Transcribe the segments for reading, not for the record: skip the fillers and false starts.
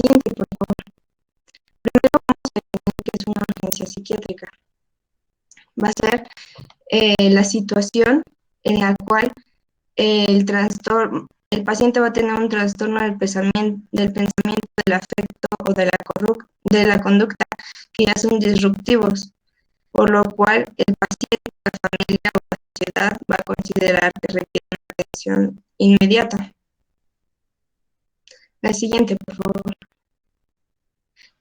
siguiente, por favor. Primero vamos a definir qué es una urgencia psiquiátrica. Va a ser la situación en la cual el paciente va a tener un trastorno del pensamiento, del afecto o de la conducta que ya son disruptivos, por lo cual el paciente, la familia o la sociedad va a considerar que requiere una atención inmediata. La siguiente, por favor.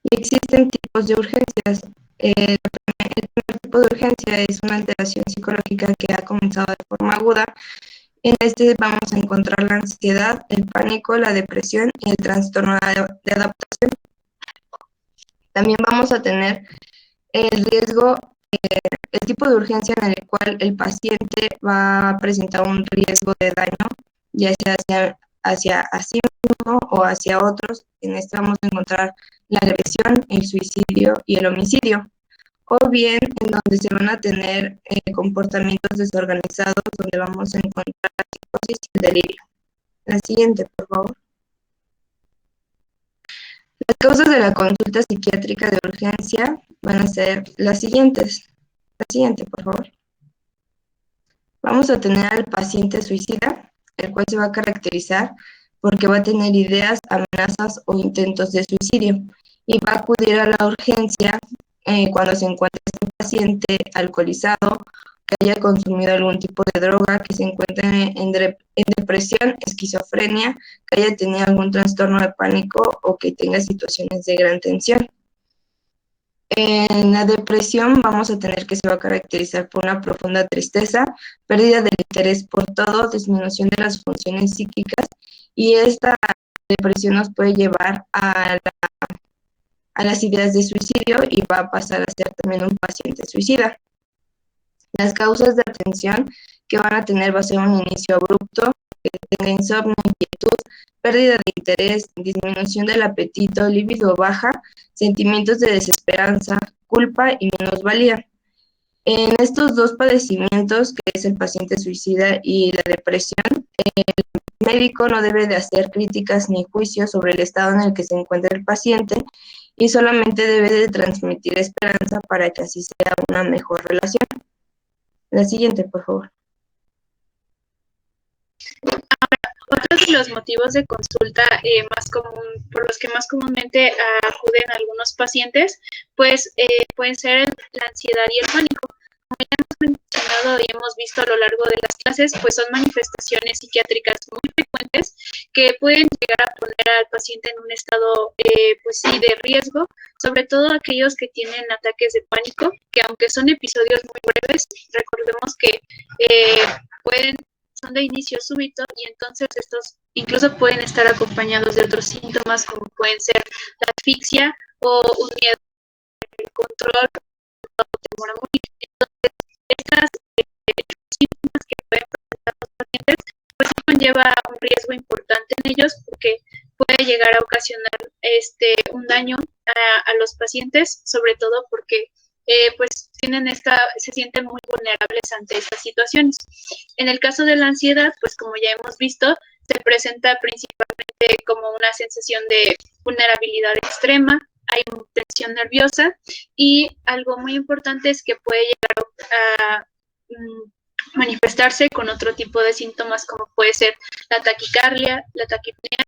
Y existen tipos de urgencias. El primer tipo de urgencia es una alteración psicológica que ha comenzado de forma aguda. En este vamos a encontrar la ansiedad, el pánico, la depresión y el trastorno de adaptación. También vamos a tener el riesgo, el tipo de urgencia en el cual el paciente va a presentar un riesgo de daño, ya sea hacia sí mismo o hacia otros. En este vamos a encontrar la agresión, el suicidio y el homicidio. O bien en donde se van a tener comportamientos desorganizados, donde vamos a encontrar la psicosis y el delirio. La siguiente, por favor. Las causas de la consulta psiquiátrica de urgencia van a ser las siguientes. La siguiente, por favor. Vamos a tener al paciente suicida, el cual se va a caracterizar porque va a tener ideas, amenazas o intentos de suicidio y va a acudir a la urgencia cuando se encuentre este paciente alcoholizado, que haya consumido algún tipo de droga, que se encuentre en depresión, esquizofrenia, que haya tenido algún trastorno de pánico o que tenga situaciones de gran tensión. En la depresión vamos a tener que se va a caracterizar por una profunda tristeza, pérdida del interés por todo, disminución de las funciones psíquicas, y esta depresión nos puede llevar a las ideas de suicidio y va a pasar a ser también un paciente suicida. Las causas de atención que van a tener va a ser un inicio abrupto, que tenga insomnio, inquietud, pérdida de interés, disminución del apetito, libido baja, sentimientos de desesperanza, culpa y minusvalía. En estos dos padecimientos, que es el paciente suicida y la depresión, el médico no debe de hacer críticas ni juicios sobre el estado en el que se encuentra el paciente y solamente debe de transmitir esperanza para que así sea una mejor relación. La siguiente, por favor. Otros de los motivos de consulta por los que más comúnmente acuden algunos pacientes, pues pueden ser la ansiedad y el pánico. Como ya hemos mencionado y hemos visto a lo largo de las clases, pues son manifestaciones psiquiátricas muy frecuentes que pueden llegar a poner al paciente en un estado, pues sí, de riesgo, sobre todo aquellos que tienen ataques de pánico, que aunque son episodios muy breves, recordemos que son de inicio súbito y entonces estos incluso pueden estar acompañados de otros síntomas como pueden ser la asfixia o un miedo al control o temor a morir. Entonces, estas síntomas que pueden presentar los pacientes pues conlleva un riesgo importante en ellos porque puede llegar a ocasionar un daño a los pacientes, sobre todo porque pues se sienten muy vulnerables ante estas situaciones. En el caso de la ansiedad, pues como ya hemos visto, se presenta principalmente como una sensación de vulnerabilidad extrema, hay tensión nerviosa y algo muy importante es que puede llegar a manifestarse con otro tipo de síntomas como puede ser la taquicardia, la taquipnea,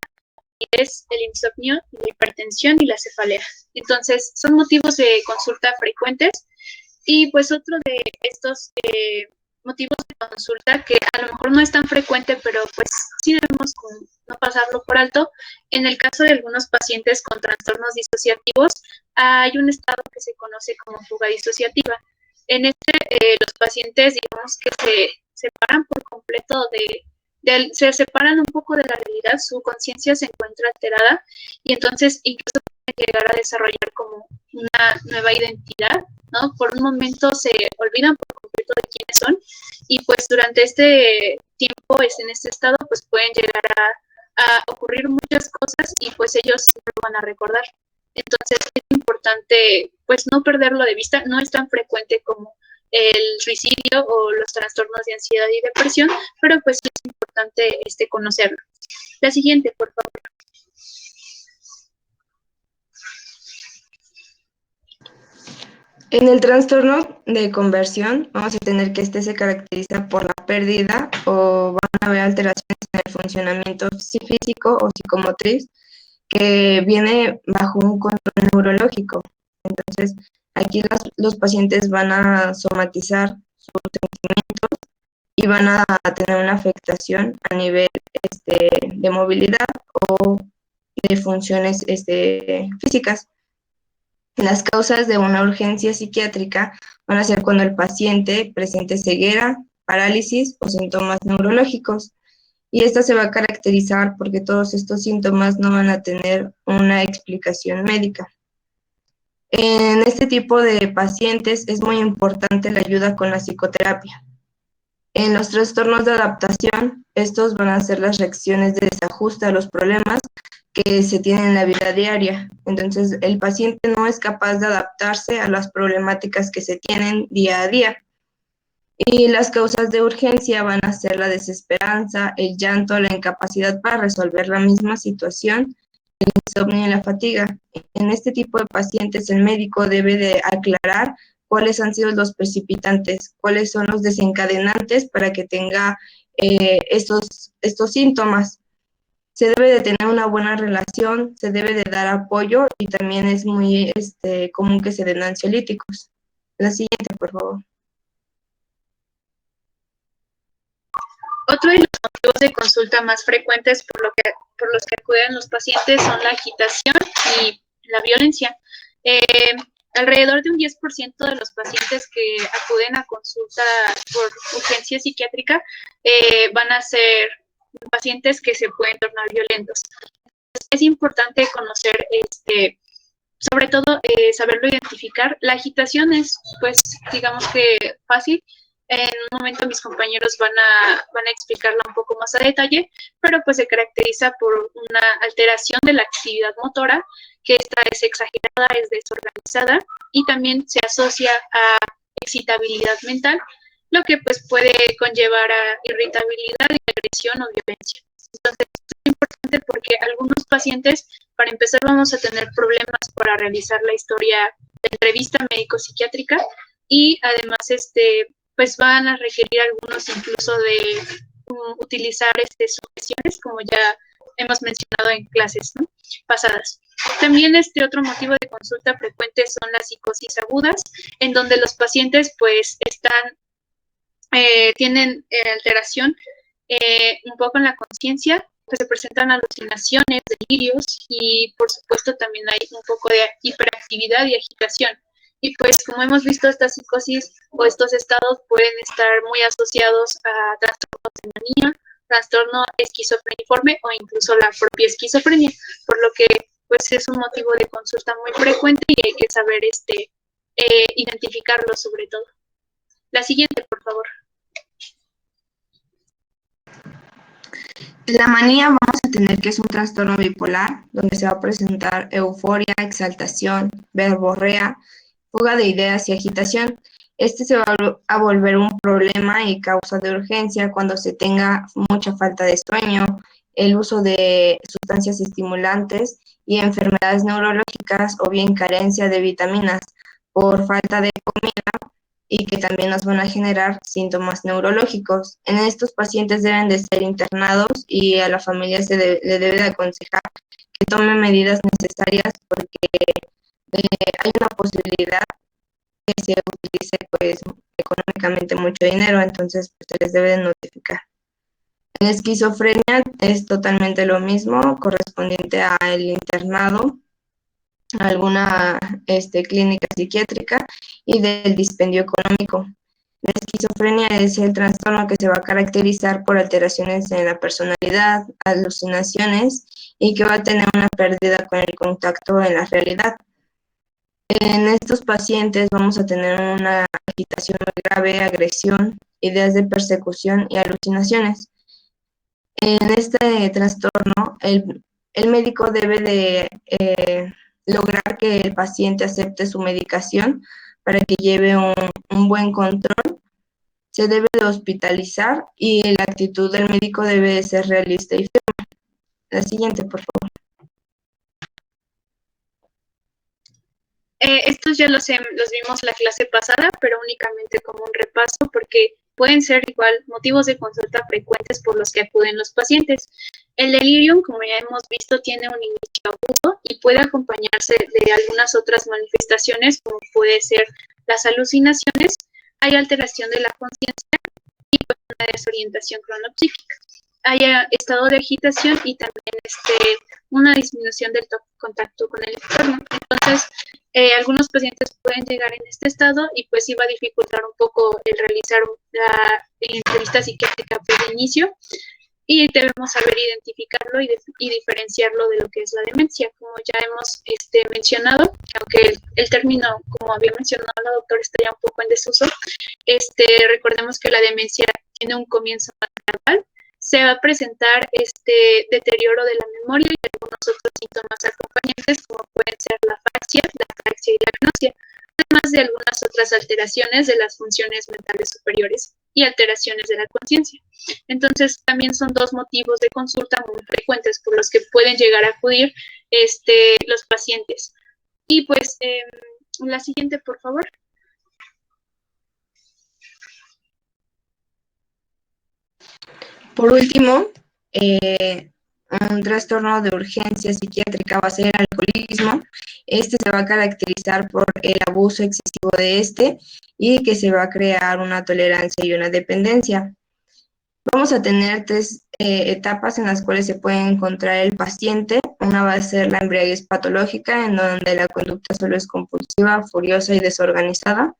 es el insomnio, la hipertensión y la cefalea. Entonces, son motivos de consulta frecuentes y pues otro de estos motivos de consulta que a lo mejor no es tan frecuente, pero pues sí debemos no pasarlo por alto. En el caso de algunos pacientes con trastornos disociativos, hay un estado que se conoce como fuga disociativa. En los pacientes, digamos que se separan por completo se separan un poco de la realidad, su conciencia se encuentra alterada y entonces incluso pueden llegar a desarrollar como una nueva identidad, ¿no? Por un momento se olvidan por completo de quiénes son y pues durante este tiempo, en este estado, pues pueden llegar a ocurrir muchas cosas y pues ellos no lo van a recordar. Entonces es importante pues no perderlo de vista, no es tan frecuente como el suicidio o los trastornos de ansiedad y depresión, pero pues es importante conocerlo. La siguiente, por favor. En el trastorno de conversión, vamos a tener que este se caracteriza por la pérdida o van a haber alteraciones en el funcionamiento físico o psicomotriz que viene bajo un control neurológico. Entonces, aquí los pacientes van a somatizar sus sentimientos y van a tener una afectación a nivel de movilidad o de funciones físicas. Las causas de una urgencia psiquiátrica van a ser cuando el paciente presente ceguera, parálisis o síntomas neurológicos. Y esta se va a caracterizar porque todos estos síntomas no van a tener una explicación médica. En este tipo de pacientes es muy importante la ayuda con la psicoterapia. En los trastornos de adaptación, estos van a ser las reacciones de desajuste a los problemas que se tienen en la vida diaria. Entonces, el paciente no es capaz de adaptarse a las problemáticas que se tienen día a día. Y las causas de urgencia van a ser la desesperanza, el llanto, la incapacidad para resolver la misma situación, el insomnio y la fatiga. En este tipo de pacientes, el médico debe de aclarar cuáles han sido los precipitantes, cuáles son los desencadenantes para que tenga estos síntomas. Se debe de tener una buena relación, se debe de dar apoyo y también es muy común que se den ansiolíticos. La siguiente, por favor. Otro de los motivos de consulta más frecuentes por los que acuden los pacientes son la agitación y la violencia. Alrededor de un 10% de los pacientes que acuden a consulta por urgencia psiquiátrica van a ser pacientes que se pueden tornar violentos. Es importante conocer, sobre todo, saberlo identificar. La agitación es, pues, digamos que fácil. En un momento mis compañeros van a explicarla un poco más a detalle, pero pues se caracteriza por una alteración de la actividad motora, que esta es exagerada, es desorganizada y también se asocia a excitabilidad mental, lo que pues puede conllevar a irritabilidad, agresión o violencia. Entonces, es importante porque algunos pacientes, para empezar, vamos a tener problemas para realizar la historia de entrevista médico-psiquiátrica y además, pues van a requerir algunos incluso de utilizar sujeciones, como ya hemos mencionado en clases, ¿no?, pasadas. También otro motivo de consulta frecuente son las psicosis agudas, en donde los pacientes pues tienen alteración un poco en la conciencia, pues se presentan alucinaciones, delirios y por supuesto también hay un poco de hiperactividad y agitación. Y pues como hemos visto, estas psicosis o estos estados pueden estar muy asociados a trastornos de manía, trastorno esquizofreniforme o incluso la propia esquizofrenia, por lo que pues es un motivo de consulta muy frecuente y hay que saber identificarlo sobre todo. La siguiente, por favor. La manía vamos a tener que es un trastorno bipolar, donde se va a presentar euforia, exaltación, verborrea, fuga de ideas y agitación. Este se va a volver un problema y causa de urgencia cuando se tenga mucha falta de sueño, el uso de sustancias estimulantes y enfermedades neurológicas o bien carencia de vitaminas por falta de comida y que también nos van a generar síntomas neurológicos. En estos pacientes deben de ser internados y a la familia le debe de aconsejar que tome medidas necesarias porque hay una posibilidad que se utilice pues económicamente mucho dinero, entonces pues, se les debe de notificar. En esquizofrenia es totalmente lo mismo, correspondiente al internado, a alguna clínica psiquiátrica y del dispendio económico. La esquizofrenia es el trastorno que se va a caracterizar por alteraciones en la personalidad, alucinaciones y que va a tener una pérdida con el contacto en la realidad. En estos pacientes vamos a tener una agitación muy grave, agresión, ideas de persecución y alucinaciones. En este trastorno, el médico debe de lograr que el paciente acepte su medicación para que lleve un buen control. Se debe de hospitalizar y la actitud del médico debe de ser realista y firme. La siguiente, por favor. Estos ya los vimos la clase pasada, pero únicamente como un repaso, porque pueden ser igual motivos de consulta frecuentes por los que acuden los pacientes. El delirium, como ya hemos visto, tiene un inicio agudo y puede acompañarse de algunas otras manifestaciones, como puede ser las alucinaciones, hay alteración de la conciencia y pues, una desorientación cronopsíquica. Hay estado de agitación y también una disminución del contacto con el entorno. Entonces, algunos pacientes pueden llegar en este estado y pues iba a dificultar un poco el realizar la entrevista psiquiátrica de inicio y debemos saber identificarlo y diferenciarlo de lo que es la demencia. Como ya hemos mencionado, aunque el término, como había mencionado la doctora, está ya un poco en desuso, recordemos que la demencia tiene un comienzo gradual, se va a presentar deterioro de la memoria y algunos otros síntomas acompañantes, como pueden ser la afaxia y la agnosia, además de algunas otras alteraciones de las funciones mentales superiores y alteraciones de la conciencia. Entonces, también son dos motivos de consulta muy frecuentes por los que pueden llegar a acudir los pacientes. Y pues, la siguiente, por favor. Por último, un trastorno de urgencia psiquiátrica va a ser el alcoholismo. Este se va a caracterizar por el abuso excesivo de y que se va a crear una tolerancia y una dependencia. Vamos a tener tres etapas en las cuales se puede encontrar el paciente. Una va a ser la embriaguez patológica, en donde la conducta solo es compulsiva, furiosa y desorganizada.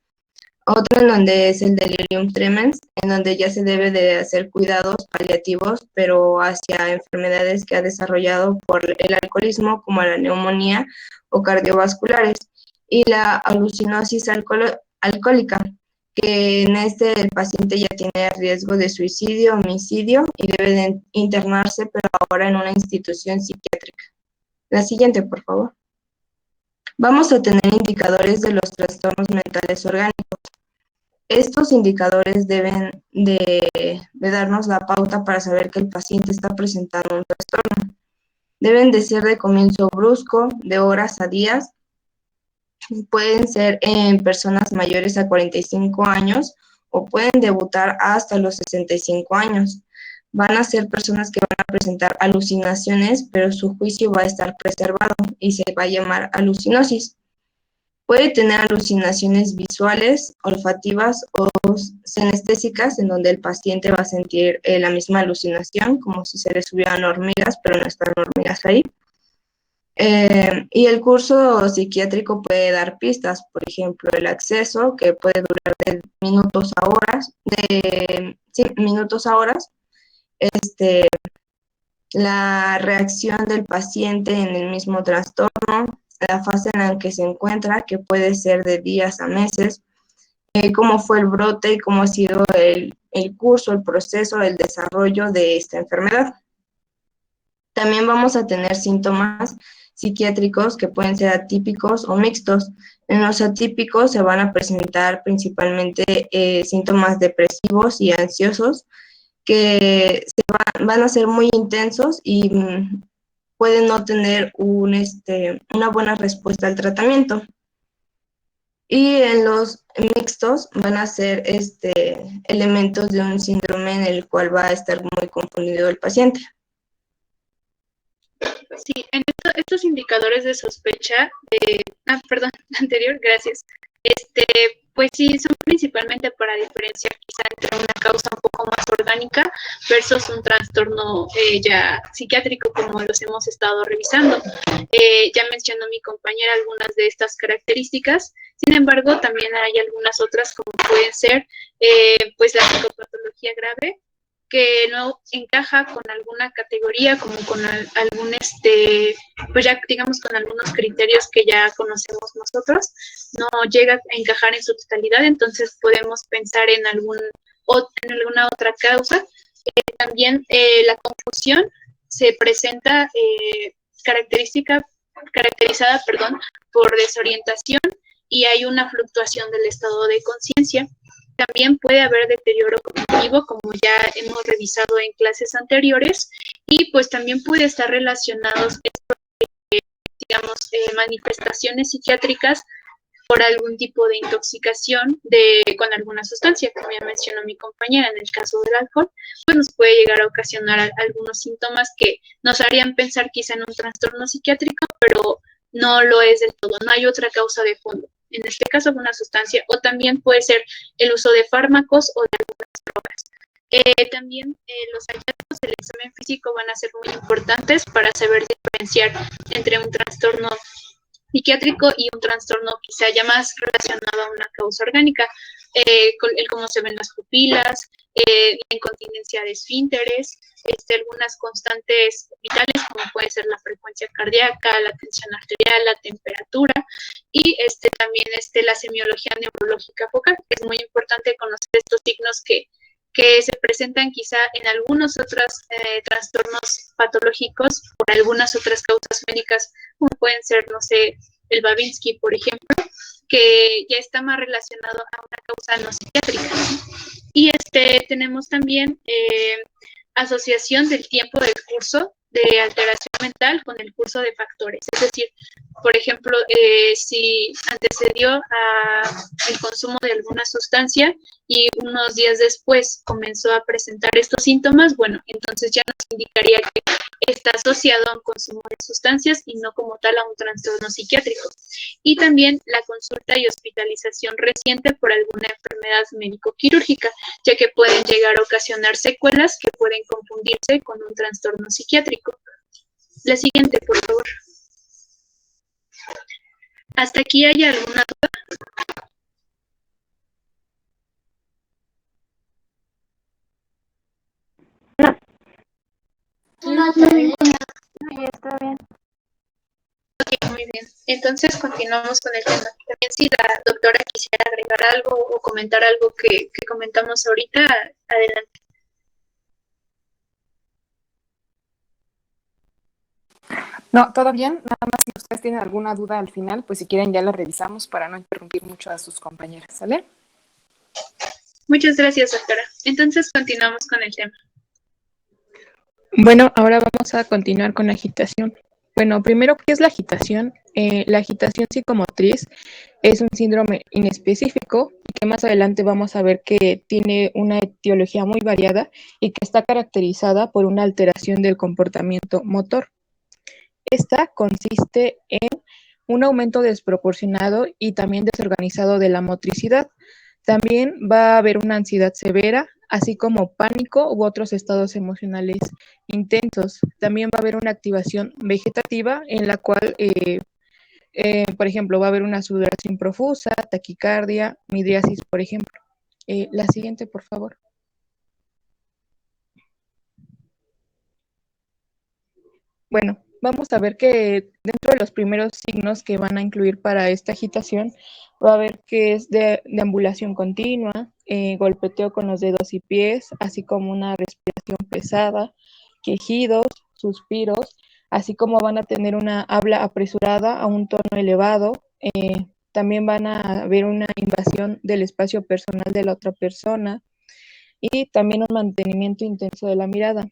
Otra en donde es el delirium tremens, en donde ya se debe de hacer cuidados paliativos, pero hacia enfermedades que ha desarrollado por el alcoholismo, como la neumonía o cardiovasculares. Y la alucinosis alcohólica, que en el paciente ya tiene riesgo de suicidio, homicidio y debe de internarse, pero ahora en una institución psiquiátrica. La siguiente, por favor. Vamos a tener indicadores de los trastornos mentales orgánicos. Estos indicadores deben de darnos la pauta para saber que el paciente está presentando un trastorno. Deben de ser de comienzo brusco, de horas a días. Pueden ser en personas mayores a 45 años o pueden debutar hasta los 65 años. Van a ser personas que van a presentar alucinaciones, pero su juicio va a estar preservado y se va a llamar alucinosis. Puede tener alucinaciones visuales, olfativas o sinestésicas, en donde el paciente va a sentir la misma alucinación, como si se le subieran hormigas, pero no están hormigas ahí. Y el curso psiquiátrico puede dar pistas, por ejemplo, el acceso, que puede durar de minutos a horas, la reacción del paciente en el mismo trastorno, la fase en la que se encuentra, que puede ser de días a meses, cómo fue el brote y cómo ha sido el curso, el proceso, el desarrollo de esta enfermedad. También vamos a tener síntomas psiquiátricos que pueden ser atípicos o mixtos. En los atípicos se van a presentar principalmente síntomas depresivos y ansiosos que van a ser muy intensos y pueden no tener una buena respuesta al tratamiento. Y en los mixtos van a ser elementos de un síndrome en el cual va a estar muy confundido el paciente. Sí, en estos indicadores de sospecha, anterior, gracias. Pues sí, son principalmente para diferenciar quizá entre una causa un poco más orgánica versus un trastorno ya psiquiátrico, como los hemos estado revisando. Ya mencionó mi compañera algunas de estas características, sin embargo, también hay algunas otras como pueden ser pues la psicopatología grave, que no encaja con alguna categoría, como con algún, pues ya digamos con algunos criterios que ya conocemos nosotros, no llega a encajar en su totalidad, entonces podemos pensar en alguna otra causa. También la confusión se presenta caracterizada por desorientación y hay una fluctuación del estado de conciencia. También puede haber deterioro cognitivo, como ya hemos revisado en clases anteriores, y pues también puede estar relacionados, digamos, manifestaciones psiquiátricas por algún tipo de intoxicación con alguna sustancia, como ya mencionó mi compañera, en el caso del alcohol, pues nos puede llegar a ocasionar algunos síntomas que nos harían pensar quizá en un trastorno psiquiátrico, pero no lo es del todo, no hay otra causa de fondo. En este caso, una sustancia, o también puede ser el uso de fármacos o de algunas drogas. También los hallazgos del examen físico van a ser muy importantes para saber diferenciar entre un trastorno psiquiátrico y un trastorno quizá ya más relacionado a una causa orgánica, el cómo se ven las pupilas, la incontinencia de esfínteres, algunas constantes vitales como puede ser la frecuencia cardíaca, la tensión arterial, la temperatura y también la semiología neurológica focal. Es muy importante conocer estos signos que se presentan quizá en algunos otros trastornos patológicos por algunas otras causas médicas, como pueden ser, no sé, el Babinski, por ejemplo, que ya está más relacionado a una causa no psiquiátrica. Y tenemos también asociación del tiempo del curso de alteración mental con el curso de factores. Es decir, por ejemplo, si antecedió el consumo de alguna sustancia y unos días después comenzó a presentar estos síntomas, bueno, entonces ya nos indicaría que está asociado a un consumo de sustancias y no como tal a un trastorno psiquiátrico. Y también la consulta y hospitalización reciente por alguna enfermedad médico-quirúrgica, ya que pueden llegar a ocasionar secuelas que pueden confundirse con un trastorno psiquiátrico. La siguiente, por favor. ¿Hasta aquí hay alguna duda? No, sí, está bien. Ok, muy bien. Entonces continuamos con el tema. También si la doctora quisiera agregar algo o comentar algo que comentamos ahorita, adelante. No, todo bien. Nada más si ustedes tienen alguna duda al final, pues si quieren ya la revisamos para no interrumpir mucho a sus compañeras, ¿sale? Muchas gracias, doctora. Entonces continuamos con el tema. Bueno, ahora vamos a continuar con la agitación. Bueno, primero, ¿qué es la agitación? La agitación psicomotriz es un síndrome inespecífico y que más adelante vamos a ver que tiene una etiología muy variada y que está caracterizada por una alteración del comportamiento motor. Esta consiste en un aumento desproporcionado y también desorganizado de la motricidad. También va a haber una ansiedad severa, así como pánico u otros estados emocionales intensos. También va a haber una activación vegetativa en la cual, por ejemplo, va a haber una sudoración profusa, taquicardia, midriasis, por ejemplo. La siguiente, por favor. Bueno, vamos a ver que dentro de los primeros signos que van a incluir para esta agitación, va a haber que es de deambulación continua, golpeteo con los dedos y pies, así como una respiración pesada, quejidos, suspiros, así como van a tener una habla apresurada a un tono elevado. También van a haber una invasión del espacio personal de la otra persona y también un mantenimiento intenso de la mirada.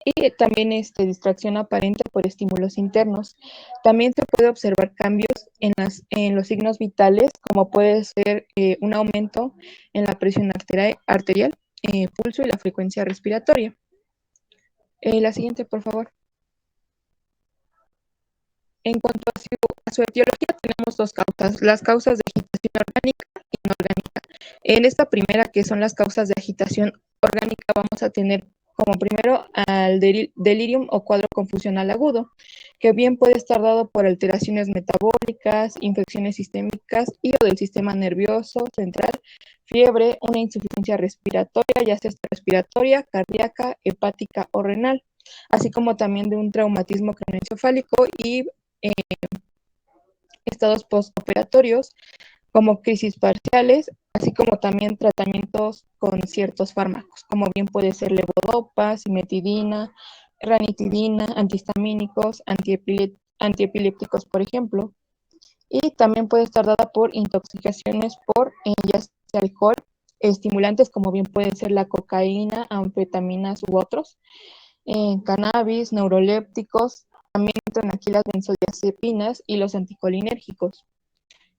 Y también distracción aparente por estímulos internos. También se puede observar cambios en los signos vitales, como puede ser un aumento en la presión arterial, pulso y la frecuencia respiratoria. La siguiente, por favor. En cuanto a su etiología, tenemos dos causas, las causas de agitación orgánica y inorgánica. En esta primera, que son las causas de agitación orgánica, vamos a tener como primero al delirium o cuadro confusional agudo, que bien puede estar dado por alteraciones metabólicas, infecciones sistémicas y o del sistema nervioso central, fiebre, una insuficiencia respiratoria, ya sea respiratoria, cardíaca, hepática o renal, así como también de un traumatismo craneoencefálico y estados postoperatorios como crisis parciales, así como también tratamientos con ciertos fármacos, como bien puede ser levodopa, cimetidina, ranitidina, antihistamínicos, antiepilépticos, por ejemplo. Y también puede estar dada por intoxicaciones por ya sea alcohol, estimulantes como bien pueden ser la cocaína, anfetaminas u otros, cannabis, neurolépticos, también entran aquí las benzodiazepinas y los anticolinérgicos.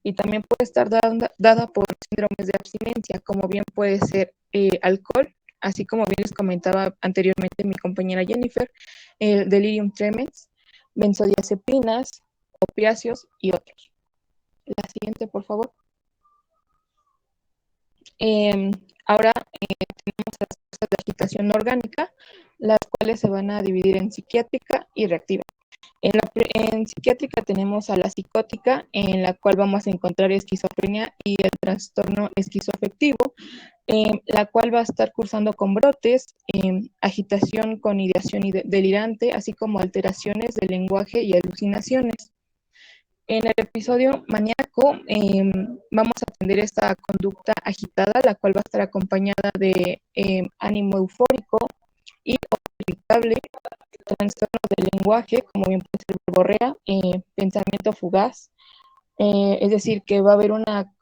y también puede estar dada por síndromes de abstinencia, como bien puede ser alcohol, así como bien les comentaba anteriormente mi compañera Jennifer, el delirium tremens, benzodiazepinas, opiáceos y otros. La siguiente, por favor. Ahora tenemos las causas de agitación orgánica, las cuales se van a dividir en psiquiátrica y reactiva. En psiquiátrica tenemos a la psicótica, en la cual vamos a encontrar esquizofrenia y el trastorno esquizoafectivo, la cual va a estar cursando con brotes, agitación con ideación delirante, así como alteraciones del lenguaje y alucinaciones. En el episodio maníaco vamos a atender esta conducta agitada, la cual va a estar acompañada de ánimo eufórico y irritable, trastorno del lenguaje, como bien puede ser verborrea, pensamiento fugaz, es decir, que va a haber una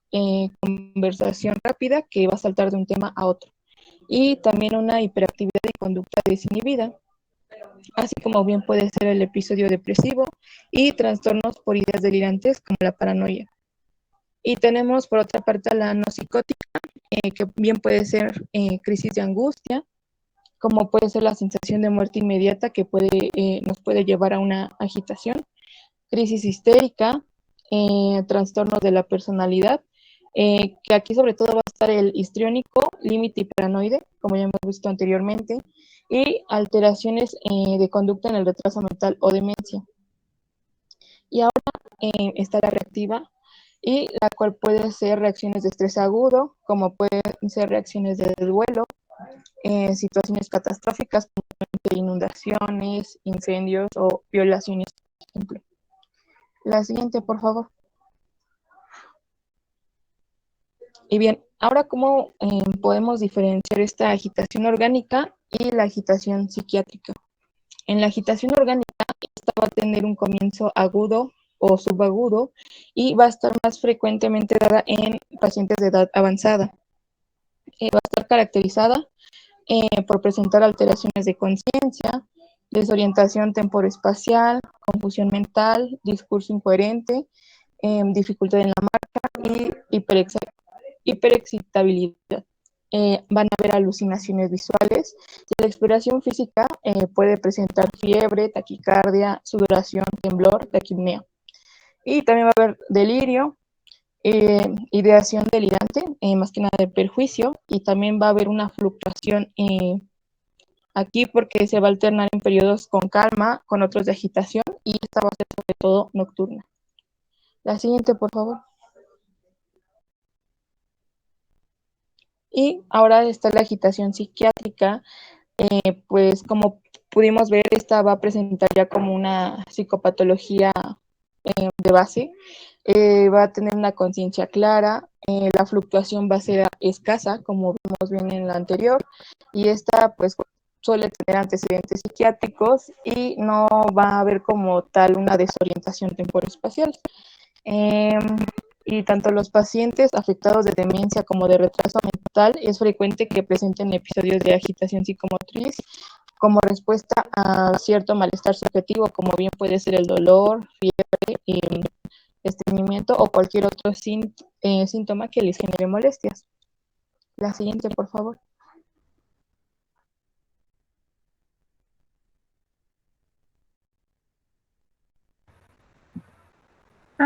conversación rápida que va a saltar de un tema a otro, y también una hiperactividad y conducta desinhibida, así como bien puede ser el episodio depresivo y trastornos por ideas delirantes como la paranoia. Y tenemos por otra parte a la no psicótica, que bien puede ser crisis de angustia, como puede ser la sensación de muerte inmediata que nos puede llevar a una agitación, crisis histérica, trastornos de la personalidad, que aquí sobre todo va a estar el histriónico, límite y paranoide, como ya hemos visto anteriormente, y alteraciones de conducta en el retraso mental o demencia. Y ahora está la reactiva, y la cual puede ser reacciones de estrés agudo, como pueden ser reacciones de duelo, situaciones catastróficas como inundaciones, incendios o violaciones, por ejemplo. La siguiente, por favor. Y bien, ahora cómo podemos diferenciar esta agitación orgánica y la agitación psiquiátrica. En la agitación orgánica, esta va a tener un comienzo agudo o subagudo y va a estar más frecuentemente dada en pacientes de edad avanzada. Va a estar caracterizada por presentar alteraciones de conciencia, desorientación temporoespacial, confusión mental, discurso incoherente, dificultad en la marca y hiperexcitabilidad. Van a haber alucinaciones visuales. La exploración física puede presentar fiebre, taquicardia, sudoración, temblor, taquipnea. Y también va a haber delirio, ideación delirante, más que nada de perjuicio, y también va a haber una fluctuación aquí porque se va a alternar en periodos con calma, con otros de agitación, y esta va a ser sobre todo nocturna. La siguiente, por favor. Y ahora está la agitación psiquiátrica, pues como pudimos ver, esta va a presentar ya como una psicopatología de base, va a tener una conciencia clara, la fluctuación va a ser escasa, como vimos bien en la anterior, y esta pues suele tener antecedentes psiquiátricos y no va a haber como tal una desorientación temporoespacial. Y tanto los pacientes afectados de demencia como de retraso mental es frecuente que presenten episodios de agitación psicomotriz como respuesta a cierto malestar subjetivo, como bien puede ser el dolor, fiebre, estreñimiento o cualquier otro síntoma que les genere molestias. La siguiente, por favor.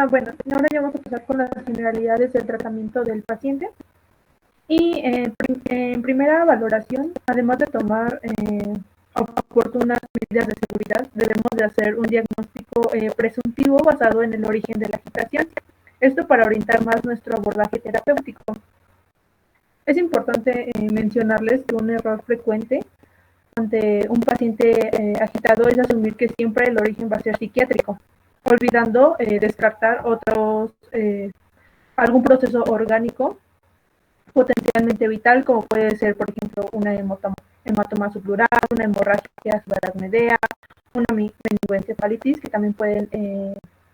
Bueno, ahora ya vamos a pasar con las generalidades del tratamiento del paciente. Y en primera valoración, además de tomar oportunas medidas de seguridad, debemos de hacer un diagnóstico presuntivo basado en el origen de la agitación. Esto para orientar más nuestro abordaje terapéutico. Es importante mencionarles que un error frecuente ante un paciente agitado es asumir que siempre el origen va a ser psiquiátrico, olvidando descartar algún proceso orgánico potencialmente vital, como puede ser, por ejemplo, una hematoma subdural, una hemorragia subaracnoidea, una meningoencefalitis, que también pueden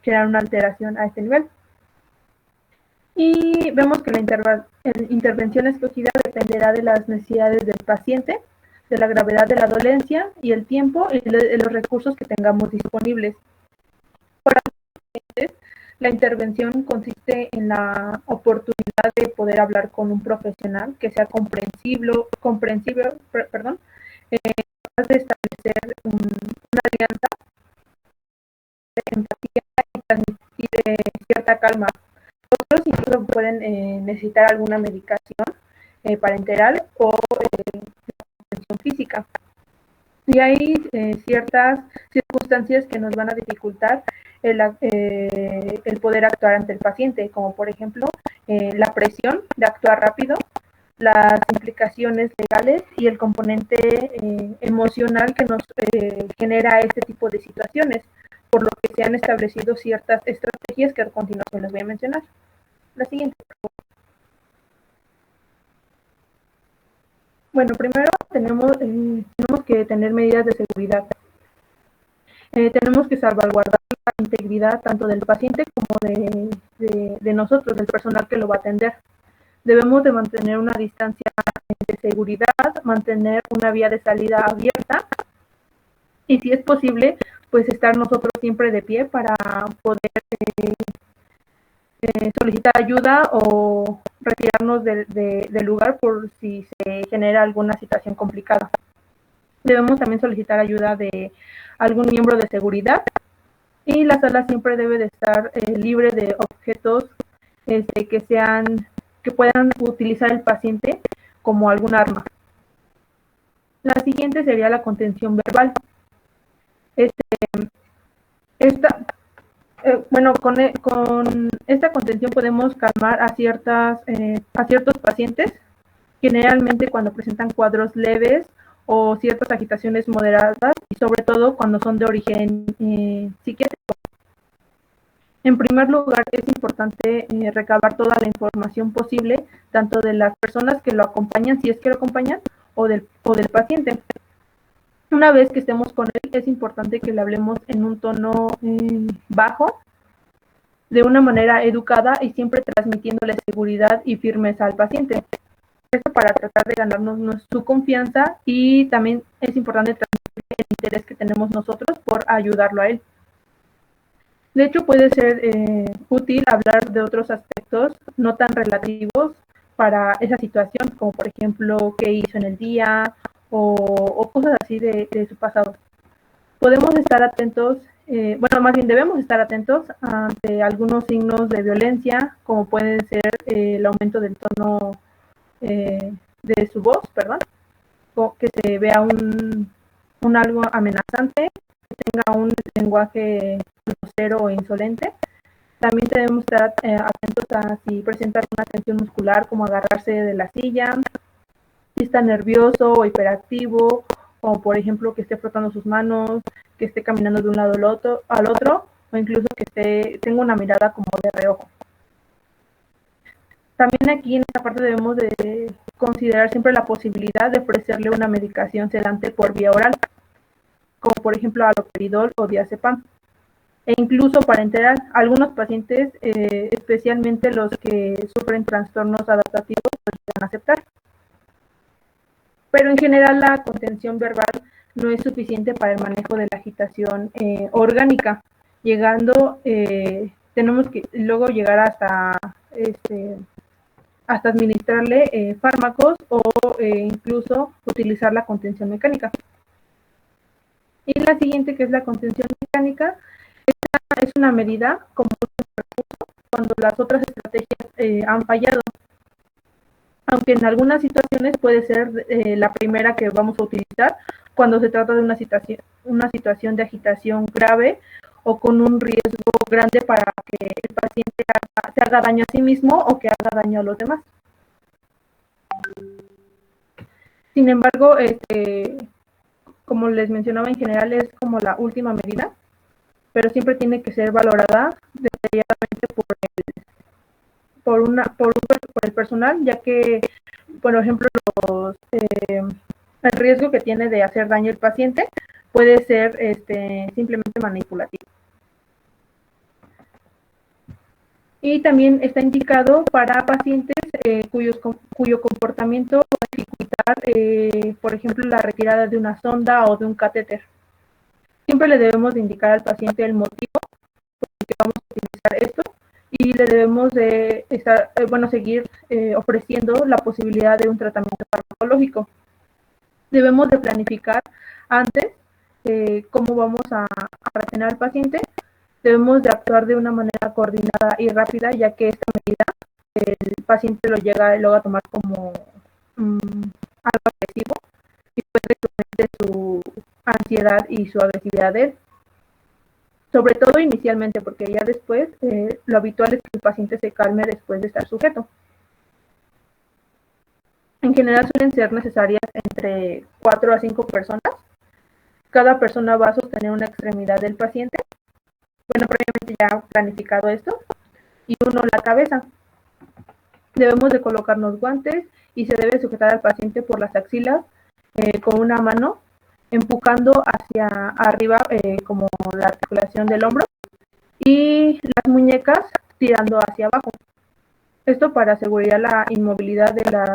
generar una alteración a este nivel. Y vemos que la intervención escogida dependerá de las necesidades del paciente, de la gravedad de la dolencia y el tiempo y de los recursos que tengamos disponibles. Por La intervención consiste en la oportunidad de poder hablar con un profesional que sea perdón, capaz de establecer una alianza de empatía y transmitir cierta calma. Otros incluso pueden necesitar alguna medicación parenteral o atención física. Y hay ciertas circunstancias que nos van a dificultar el poder actuar ante el paciente, como por ejemplo la presión de actuar rápido, las implicaciones legales y el componente emocional que nos genera este tipo de situaciones, por lo que se han establecido ciertas estrategias que a continuación les voy a mencionar. La siguiente, por favor. Bueno, primero tenemos que tener medidas de seguridad. Tenemos que salvaguardar la integridad tanto del paciente como de nosotros, del personal que lo va a atender. Debemos de mantener una distancia de seguridad, mantener una vía de salida abierta y, si es posible, pues estar nosotros siempre de pie para poder solicitar ayuda o retirarnos del lugar por si se genera alguna situación complicada. Debemos también solicitar ayuda de algún miembro de seguridad y la sala siempre debe de estar libre de objetos que puedan utilizar el paciente como algún arma. La siguiente sería la contención verbal. Con esta contención podemos calmar a ciertos pacientes, generalmente cuando presentan cuadros leves o ciertas agitaciones moderadas, y sobre todo cuando son de origen psiquiátrico. En primer lugar, es importante recabar toda la información posible, tanto de las personas que lo acompañan, si es que lo acompañan, o del paciente. Una vez que estemos con él, es importante que le hablemos en un tono bajo, de una manera educada y siempre transmitiéndole seguridad y firmeza al paciente. Esto para tratar de ganarnos su confianza, y también es importante transmitir el interés que tenemos nosotros por ayudarlo a él. De hecho, puede ser útil hablar de otros aspectos no tan relativos para esa situación, como por ejemplo qué hizo en el día o cosas así de su pasado. Podemos estar atentos, más bien debemos estar atentos ante algunos signos de violencia, como pueden ser el aumento del tono de su voz, o que se vea un algo amenazante, que tenga un lenguaje grosero o insolente. También debemos estar atentos a si presenta alguna tensión muscular, como agarrarse de la silla, si está nervioso o hiperactivo, o por ejemplo que esté frotando sus manos, que esté caminando de un lado al otro, o incluso que tenga una mirada como de reojo. También aquí en esta parte debemos de considerar siempre la posibilidad de ofrecerle una medicación sedante por vía oral, como por ejemplo haloperidol o diazepam, e incluso parenteral. Algunos pacientes, especialmente los que sufren trastornos adaptativos, pueden aceptar. Pero en general la contención verbal no es suficiente para el manejo de la agitación orgánica. Tenemos que luego llegar hasta administrarle fármacos o incluso utilizar la contención mecánica. Y la siguiente, que es la contención mecánica, esta es una medida como un recurso cuando las otras estrategias han fallado. Aunque en algunas situaciones puede ser la primera que vamos a utilizar cuando se trata de una situación de agitación grave o con un riesgo grande para que el paciente se haga daño a sí mismo o que haga daño a los demás. Sin embargo, como les mencionaba, en general es como la última medida, pero siempre tiene que ser valorada detalladamente por el personal, ya que, por ejemplo, el riesgo que tiene de hacer daño al paciente puede ser simplemente manipulativo. Y también está indicado para pacientes cuyo comportamiento va a dificultar, por ejemplo, la retirada de una sonda o de un catéter. Siempre le debemos de indicar al paciente el motivo por el que vamos a utilizar evitar esto y le debemos de estar, seguir ofreciendo la posibilidad de un tratamiento farmacológico. Debemos de planificar antes cómo vamos a retener al paciente. Debemos de actuar de una manera coordinada y rápida, ya que esta medida el paciente lo llega luego a tomar como algo agresivo y puede que su ansiedad y su agresividad de él. Sobre todo inicialmente, porque ya después lo habitual es que el paciente se calme después de estar sujeto. En general suelen ser necesarias entre 4 a 5 personas. Cada persona va a sostener una extremidad del paciente. Bueno, previamente ya planificado esto. Y uno la cabeza. Debemos de colocarnos guantes y se debe sujetar al paciente por las axilas con una mano, empujando hacia arriba como la articulación del hombro y las muñecas tirando hacia abajo. Esto para asegurar la inmovilidad de las,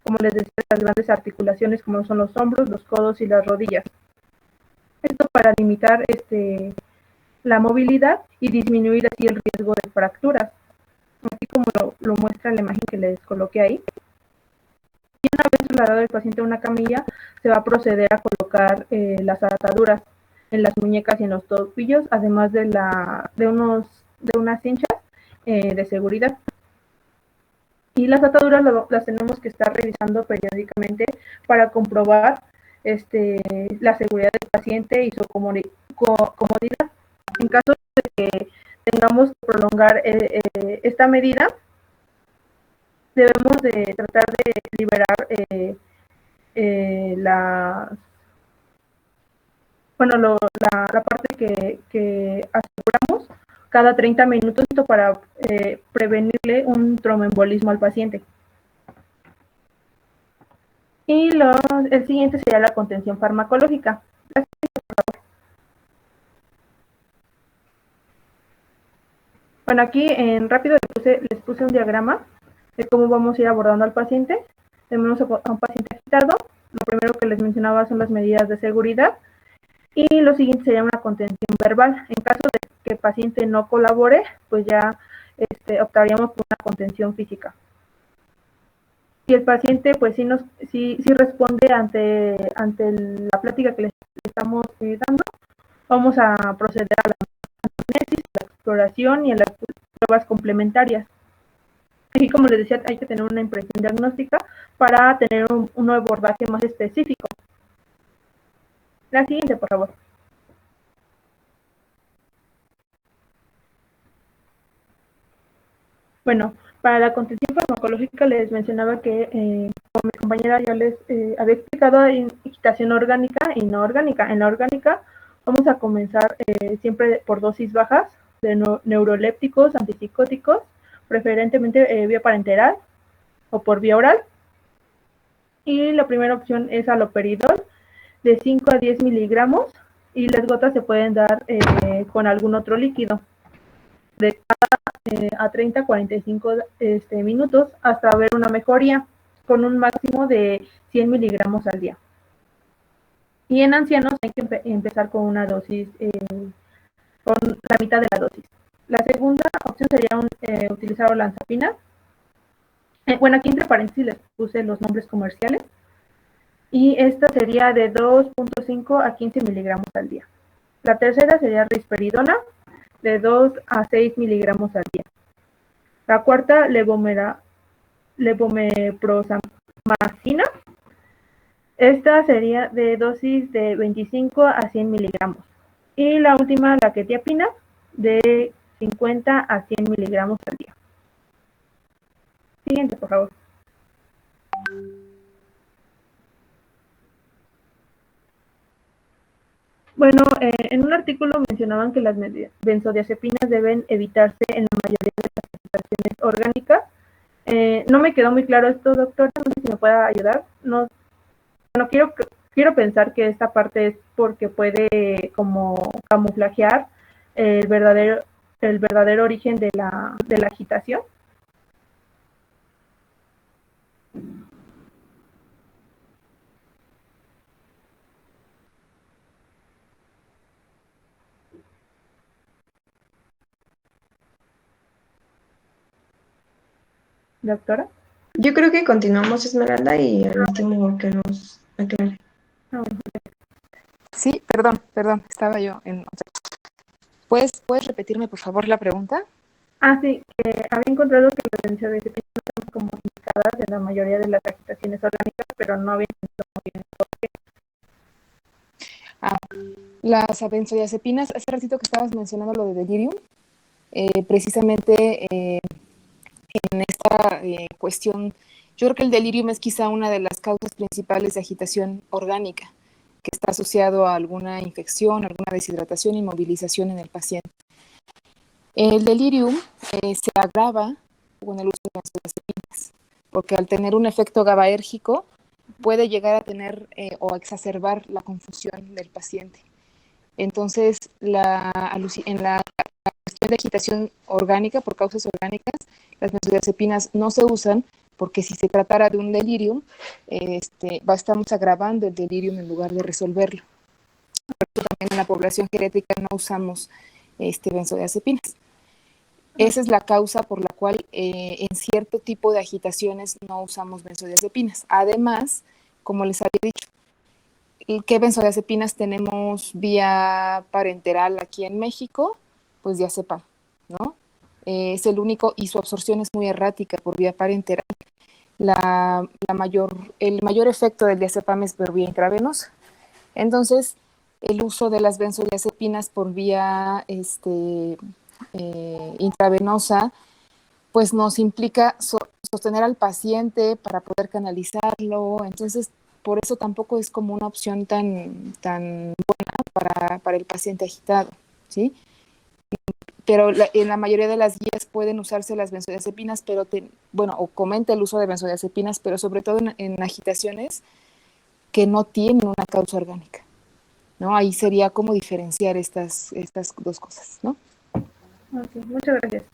como les decía, las grandes articulaciones como son los hombros, los codos y las rodillas. Esto para limitar la movilidad y disminuir así el riesgo de fracturas, así como lo muestra la imagen que les coloqué ahí. Y una vez trasladado el paciente a una camilla, se va a proceder a colocar las ataduras en las muñecas y en los tobillos, además de unas cinchas de seguridad. Y las ataduras las tenemos que estar revisando periódicamente para comprobar la seguridad del paciente y su comodidad. En caso de que tengamos que prolongar esta medida, debemos de tratar de liberar la parte que aseguramos cada 30 minutos para prevenirle un tromboembolismo al paciente. Y el siguiente sería la contención farmacológica. Bueno, aquí en rápido les puse un diagrama de cómo vamos a ir abordando al paciente. Tenemos a un paciente agitado. Lo primero que les mencionaba son las medidas de seguridad. Y lo siguiente sería una contención verbal. En caso de que el paciente no colabore, pues ya optaríamos por una contención física. Si el paciente pues sí responde ante la plática que le estamos dando, vamos a proceder a la anamnesis, la exploración y a las pruebas complementarias. Aquí, como les decía, hay que tener una impresión diagnóstica para tener un abordaje más específico. La siguiente, por favor. Bueno, para la contención farmacológica les mencionaba que, como mi compañera ya les había explicado, en agitación orgánica y no orgánica. En la orgánica vamos a comenzar siempre por dosis bajas de neurolépticos, antipsicóticos, preferentemente vía parenteral o por vía oral. Y la primera opción es haloperidol de 5 a 10 miligramos y las gotas se pueden dar con algún otro líquido de a 30 a 45 minutos hasta ver una mejoría con un máximo de 100 miligramos al día. Y en ancianos hay que empezar con una dosis, con la mitad de la dosis. La segunda opción sería utilizar olanzapina. Bueno, aquí entre paréntesis les puse los nombres comerciales. Y esta sería de 2.5 a 15 miligramos al día. La tercera sería risperidona, de 2 a 6 miligramos al día. La cuarta, levomeprozamacina. Esta sería de dosis de 25 a 100 miligramos. Y la última, la quetiapina, de 50 a 100 miligramos al día. Siguiente, por favor. Bueno, en un artículo mencionaban que las benzodiazepinas deben evitarse en la mayoría de las presentaciones orgánicas. No me quedó muy claro esto, doctora, no sé si me pueda ayudar. No, bueno, quiero pensar que esta parte es porque puede como camuflajear el verdadero origen de la agitación. doctora. Yo creo que continuamos, Esmeralda, y al último que nos aclare. Ah, bueno. Sí, perdón, estaba yo en otra. ¿Puedes repetirme, por favor, la pregunta? Sí, había encontrado que las benzodiazepinas están como indicadas en la mayoría de las agitaciones orgánicas, pero no había entendido muy bien por qué. Las benzodiazepinas, hace ratito que estabas mencionando lo de delirium, precisamente en esta cuestión, yo creo que el delirium es quizá una de las causas principales de agitación orgánica, que está asociado a alguna infección, alguna deshidratación y movilización en el paciente. El delirium se agrava con el uso de benzodiazepinas, porque al tener un efecto GABAérgico puede llegar a tener o exacerbar la confusión del paciente. Entonces, en la cuestión de agitación orgánica por causas orgánicas, las benzodiazepinas no se usan porque si se tratara de un delirium, estamos agravando el delirium en lugar de resolverlo. Por eso también en la población geriátrica no usamos benzodiazepinas. Esa es la causa por la cual en cierto tipo de agitaciones no usamos benzodiazepinas. Además, como les había dicho, ¿qué benzodiazepinas tenemos vía parenteral aquí en México? Pues diazepam, ¿no? Es el único y su absorción es muy errática por vía parenteral. El mayor efecto del diazepam es por vía intravenosa. Entonces, el uso de las benzodiazepinas por vía intravenosa, pues nos implica sostener al paciente para poder canalizarlo. Entonces, por eso tampoco es como una opción tan buena para el paciente agitado, ¿sí? Pero en la mayoría de las guías pueden usarse las benzodiazepinas, pero o comenta el uso de benzodiazepinas, pero sobre todo en agitaciones que no tienen una causa orgánica, ¿no? Ahí sería como diferenciar estas dos cosas, ¿no? Ok, muchas gracias.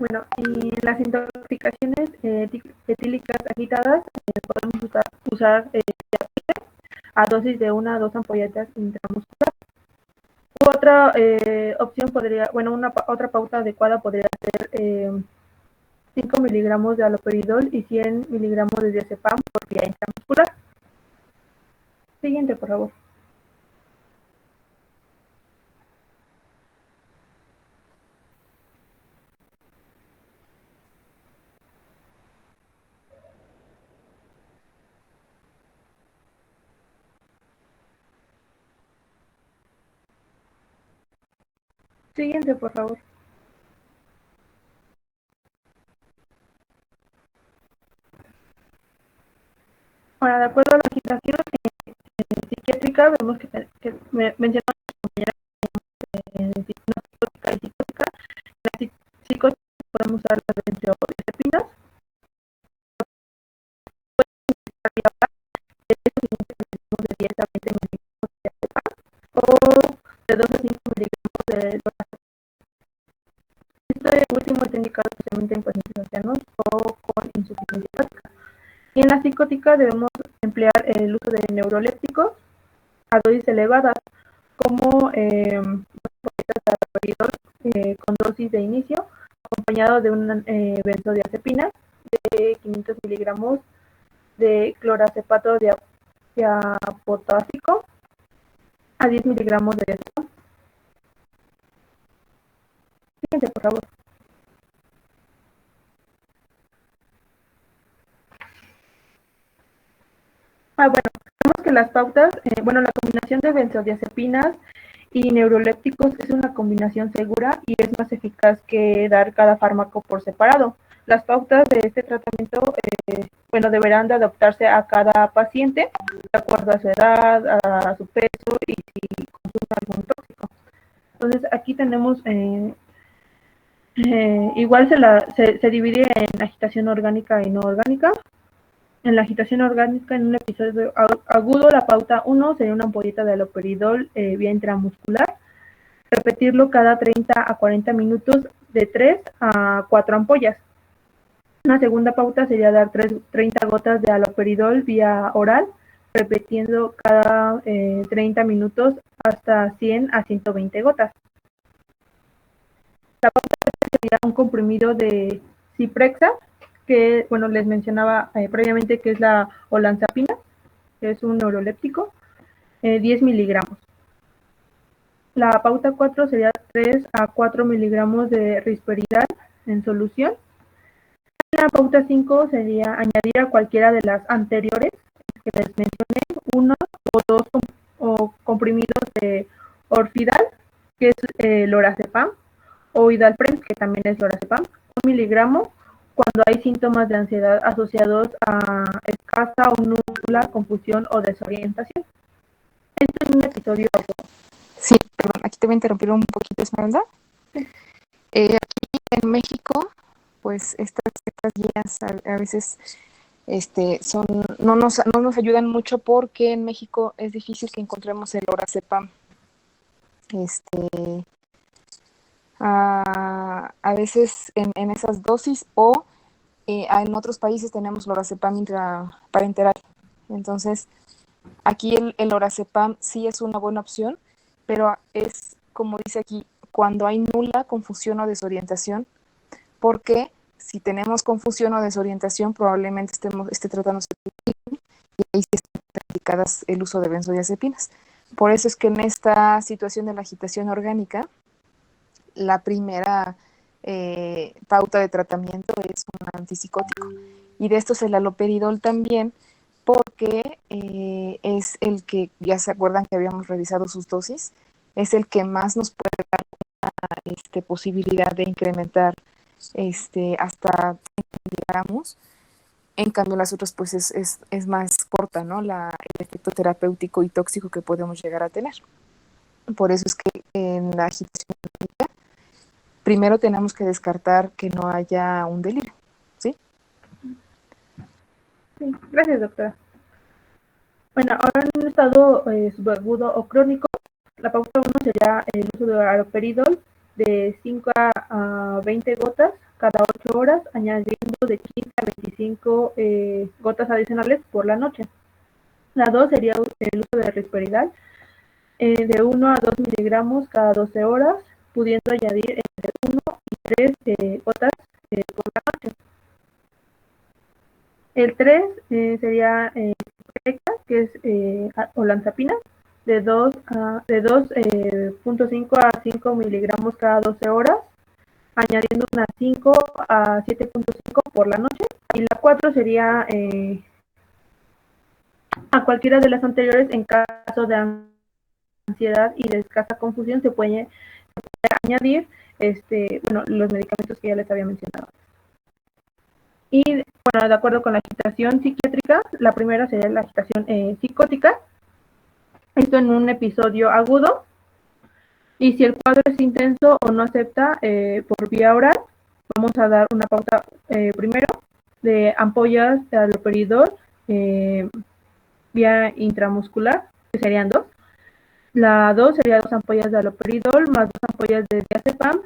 Bueno, y en las intoxicaciones etílicas agitadas podemos usar a dosis de 1 a 2 ampolletas intramuscular. Otra opción podría, otra pauta adecuada podría ser 5 miligramos de haloperidol y 100 miligramos de diazepam por vía intramuscular. Siguiente, por favor. Siguiente, por favor. Ahora, de acuerdo a la agitación psiquiátrica, vemos que mencionamos una psicótica y psicótica. En la psicótica podemos usar las benzodiazepinas de 10 a 20 miligramos de diazepam o de 2 a 5 miligramos de lorazepam. Este último está indicado especialmente en pacientes ancianos o con insuficiencia hepática. Y en la psicótica debemos emplear el uso de neurolépticos a dosis elevadas, como con dosis de inicio, acompañado de una benzodiazepina de 500 miligramos de clorazepato diapotásico a 10 miligramos de diazepam. Siguiente, por favor. Bueno, vemos que las pautas, la combinación de benzodiazepinas y neurolépticos es una combinación segura y es más eficaz que dar cada fármaco por separado. Las pautas de este tratamiento, deberán de adaptarse a cada paciente de acuerdo a su edad, a su peso y si consume algún tóxico. Entonces, aquí tenemos, igual se divide en agitación orgánica y no orgánica. En la agitación orgánica, en un episodio agudo, la pauta 1 sería una ampolleta de haloperidol vía intramuscular. Repetirlo cada 30 a 40 minutos de 3 a 4 ampollas. Una segunda pauta sería dar 30 gotas de haloperidol vía oral, repitiendo cada 30 minutos hasta 100 a 120 gotas. La pauta sería un comprimido de Ciprexa, que, bueno, les mencionaba previamente que es la olanzapina, que es un neuroléptico, 10 miligramos. La pauta 4 sería 3 a 4 miligramos de risperidal en solución. La pauta 5 sería añadir a cualquiera de las anteriores que les mencioné, uno o dos comprimidos de Orfidal, que es lorazepam, o Idalprem, que también es lorazepam, 1 miligramo cuando hay síntomas de ansiedad asociados a escasa o nula confusión o desorientación. Esto es un episodio. Sí, perdón, aquí te voy a interrumpir un poquito, Esmeralda. Sí. Aquí en México, pues estas guías a veces no nos ayudan mucho porque en México es difícil que encontremos el lorazepam. A veces en esas dosis o en otros países tenemos lorazepam parenteral. Entonces, aquí el lorazepam sí es una buena opción, pero es, como dice aquí, cuando hay nula confusión o desorientación, porque si tenemos confusión o desorientación, probablemente esté tratándose y ahí sí están indicadas el uso de benzodiazepinas. Por eso es que en esta situación de la agitación orgánica, la primera pauta de tratamiento es un antipsicótico. Y de esto es el haloperidol también, porque es el que, ya se acuerdan que habíamos revisado sus dosis, es el que más nos puede dar una posibilidad de incrementar hasta 30 miligramos. En cambio, las otras pues es más corta, ¿no? El efecto terapéutico y tóxico que podemos llegar a tener. Por eso es que en la agitación primero tenemos que descartar que no haya un delirio, ¿sí? Sí, gracias, doctora. Bueno, ahora en un estado subagudo o crónico, la pauta 1 sería el uso de haloperidol de 5 a 20 gotas cada 8 horas, añadiendo de 15 a 25 gotas adicionales por la noche. La 2 sería el uso de risperidal de 1 a 2 miligramos cada 12 horas, pudiendo añadir entre 1 y 3 gotas por la noche. El 3 sería que es olanzapina, de 2.5 a 5 miligramos cada 12 horas, añadiendo unas 5 a 7.5 por la noche. Y la 4 sería a cualquiera de las anteriores en caso de ansiedad y de escasa confusión se puede añadir los medicamentos que ya les había mencionado. Y bueno, de acuerdo con la agitación psiquiátrica, la primera sería la agitación psicótica, esto en un episodio agudo, y si el cuadro es intenso o no acepta por vía oral, vamos a dar una pauta primero de ampollas de haloperidol vía intramuscular, que serían 2. La 2 sería 2 ampollas de haloperidol más 2 ampollas de diazepam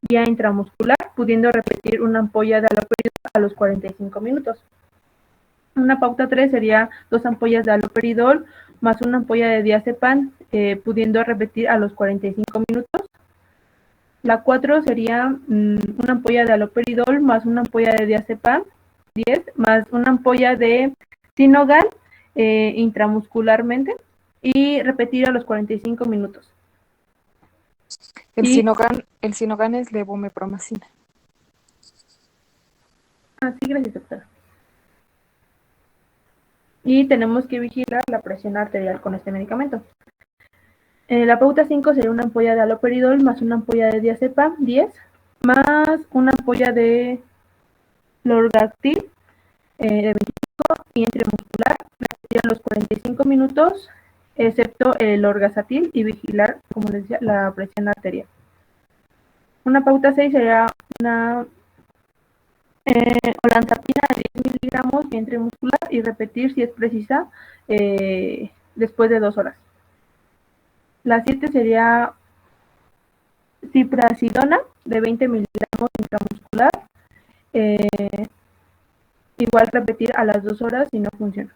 vía intramuscular, pudiendo repetir una ampolla de haloperidol a los 45 minutos. Una pauta 3 sería 2 ampollas de haloperidol más una ampolla de diazepam, pudiendo repetir a los 45 minutos. La 4 sería una ampolla de haloperidol más una ampolla de diazepam, 10, más una ampolla de Sinogan intramuscularmente y repetir a los 45 minutos. El Sinogan es levomepromacina. Sí, gracias, doctora. Y tenemos que vigilar la presión arterial con este medicamento. La pauta 5 sería una ampolla de haloperidol más una ampolla de diazepam, 10, más una ampolla de lorgatil de 25 y intramuscular, repetir a los 45 minutos, excepto el lorgasatil, y vigilar, como les decía, la presión arterial. Una pauta 6 sería una olanzapina de 10 miligramos intramuscular y repetir si es precisa después de 2 horas. La 7 sería ciprasidona de 20 miligramos intramuscular, igual repetir a las 2 horas si no funciona.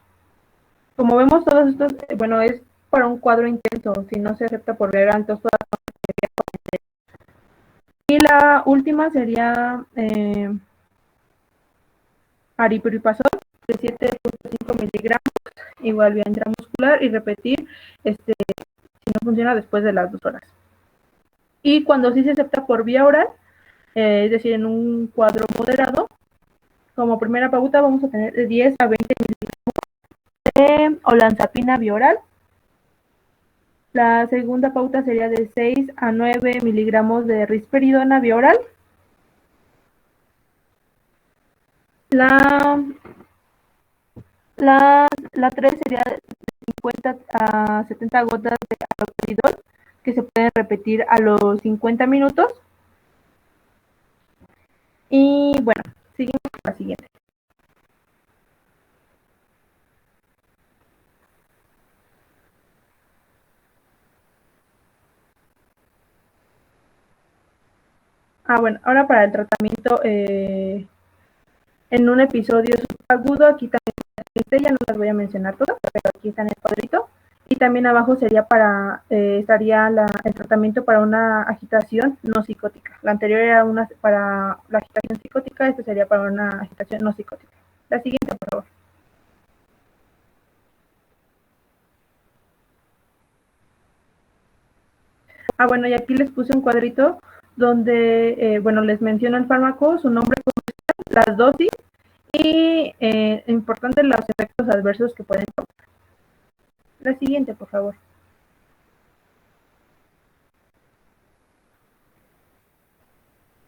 Como vemos, todos estos, es para un cuadro intenso, si no se acepta por ver altos, y la la última sería aripiprazol de 7.5 miligramos, igual vía intramuscular, y repetir si no funciona después de las 2 horas. Y cuando sí se acepta por vía oral, es decir, en un cuadro moderado, como primera pauta vamos a tener de 10 a 20 miligramos de olanzapina vía oral. La segunda pauta sería de 6 a 9 miligramos de risperidona vía oral. La 3 sería de 50 a 70 gotas de haloperidol, que se pueden repetir a los 50 minutos. Y bueno, seguimos con la siguiente. Bueno, ahora para el tratamiento en un episodio agudo, aquí también ya no las voy a mencionar todas, pero aquí está en el cuadrito. Y también abajo sería estaría el tratamiento para una agitación no psicótica. La anterior era para la agitación psicótica, este sería para una agitación no psicótica. La siguiente, por favor. Bueno, y aquí les puse un cuadrito donde, bueno, les menciono el fármaco, su nombre, las dosis y, importante, los efectos adversos que pueden causar. La siguiente, por favor.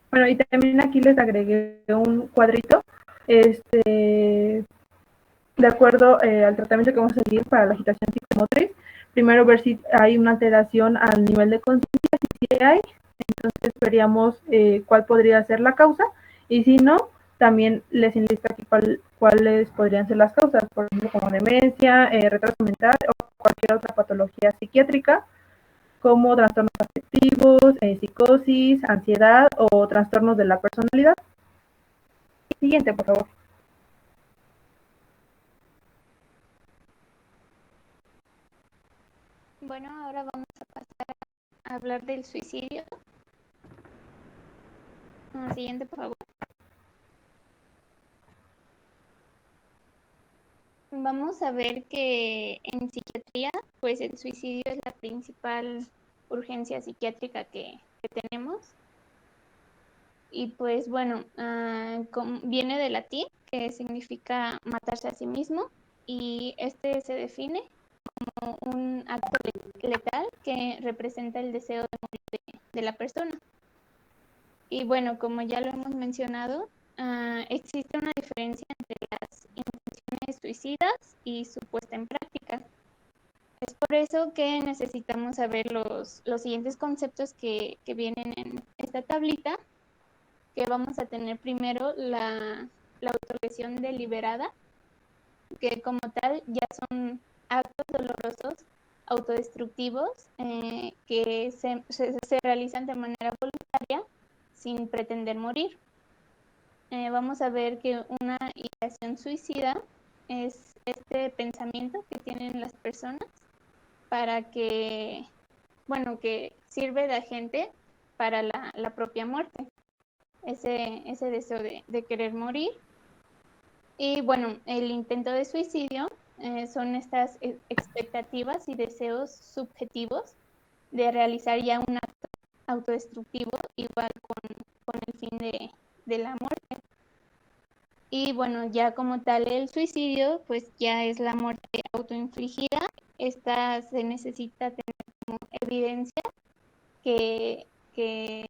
Bueno, y también aquí les agregué un cuadrito, de acuerdo al tratamiento que vamos a seguir para la agitación psicomotriz. Primero ver si hay una alteración al nivel de conciencia, si hay, entonces veríamos cuál podría ser la causa, y si no, también les enlisto aquí cuáles podrían ser las causas, por ejemplo, como demencia, retraso mental o cualquier otra patología psiquiátrica, como trastornos afectivos, psicosis, ansiedad o trastornos de la personalidad. Siguiente, por favor. Bueno, ahora vamos a pasar a hablar del suicidio. Siguiente, por favor. Vamos a ver que en psiquiatría, pues el suicidio es la principal urgencia psiquiátrica que tenemos. Y pues bueno, viene de latín, que significa matarse a sí mismo, y este se define como un acto letal que representa el deseo de morir de la persona. Y bueno, como ya lo hemos mencionado, existe una diferencia entre las intenciones suicidas y su puesta en práctica. Es por eso que necesitamos saber los siguientes conceptos que vienen en esta tablita, que vamos a tener primero la autolesión deliberada, que como tal ya son actos dolorosos autodestructivos que se realizan de manera voluntaria sin pretender morir. Vamos a ver que una ideación suicida es este pensamiento que tienen las personas para que, bueno, que sirve de agente para la propia muerte, ese deseo de querer morir. Y bueno, el intento de suicidio son estas expectativas y deseos subjetivos de realizar ya un acto autodestructivo, igual con el fin de la muerte. Y bueno, ya como tal el suicidio, pues ya es la muerte autoinfligida. Esta se necesita tener como evidencia que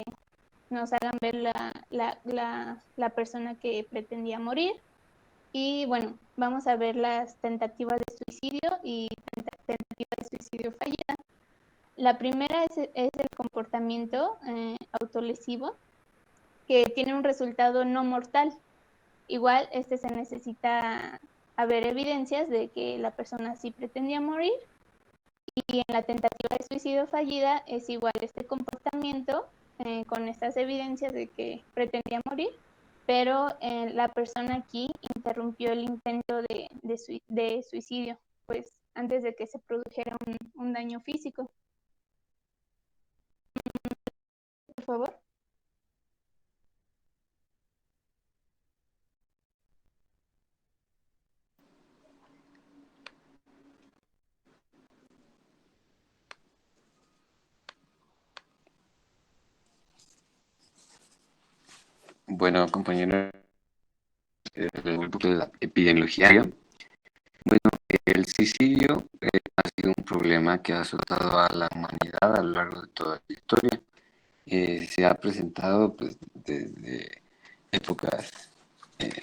nos hagan ver la persona que pretendía morir. Y bueno, vamos a ver las tentativas de suicidio y tentativas de suicidio fallida. La primera es el comportamiento autolesivo, que tiene un resultado no mortal. Igual, se necesita haber evidencias de que la persona sí pretendía morir. Y en la tentativa de suicidio fallida es igual este comportamiento con estas evidencias de que pretendía morir, pero la persona aquí interrumpió el intento de suicidio, pues antes de que se produjera un daño físico. Por favor. Bueno, compañero, un poco de la epidemiología. Bueno, el suicidio ha sido un problema que ha azotado a la humanidad a lo largo de toda la historia. Se ha presentado pues, desde épocas eh,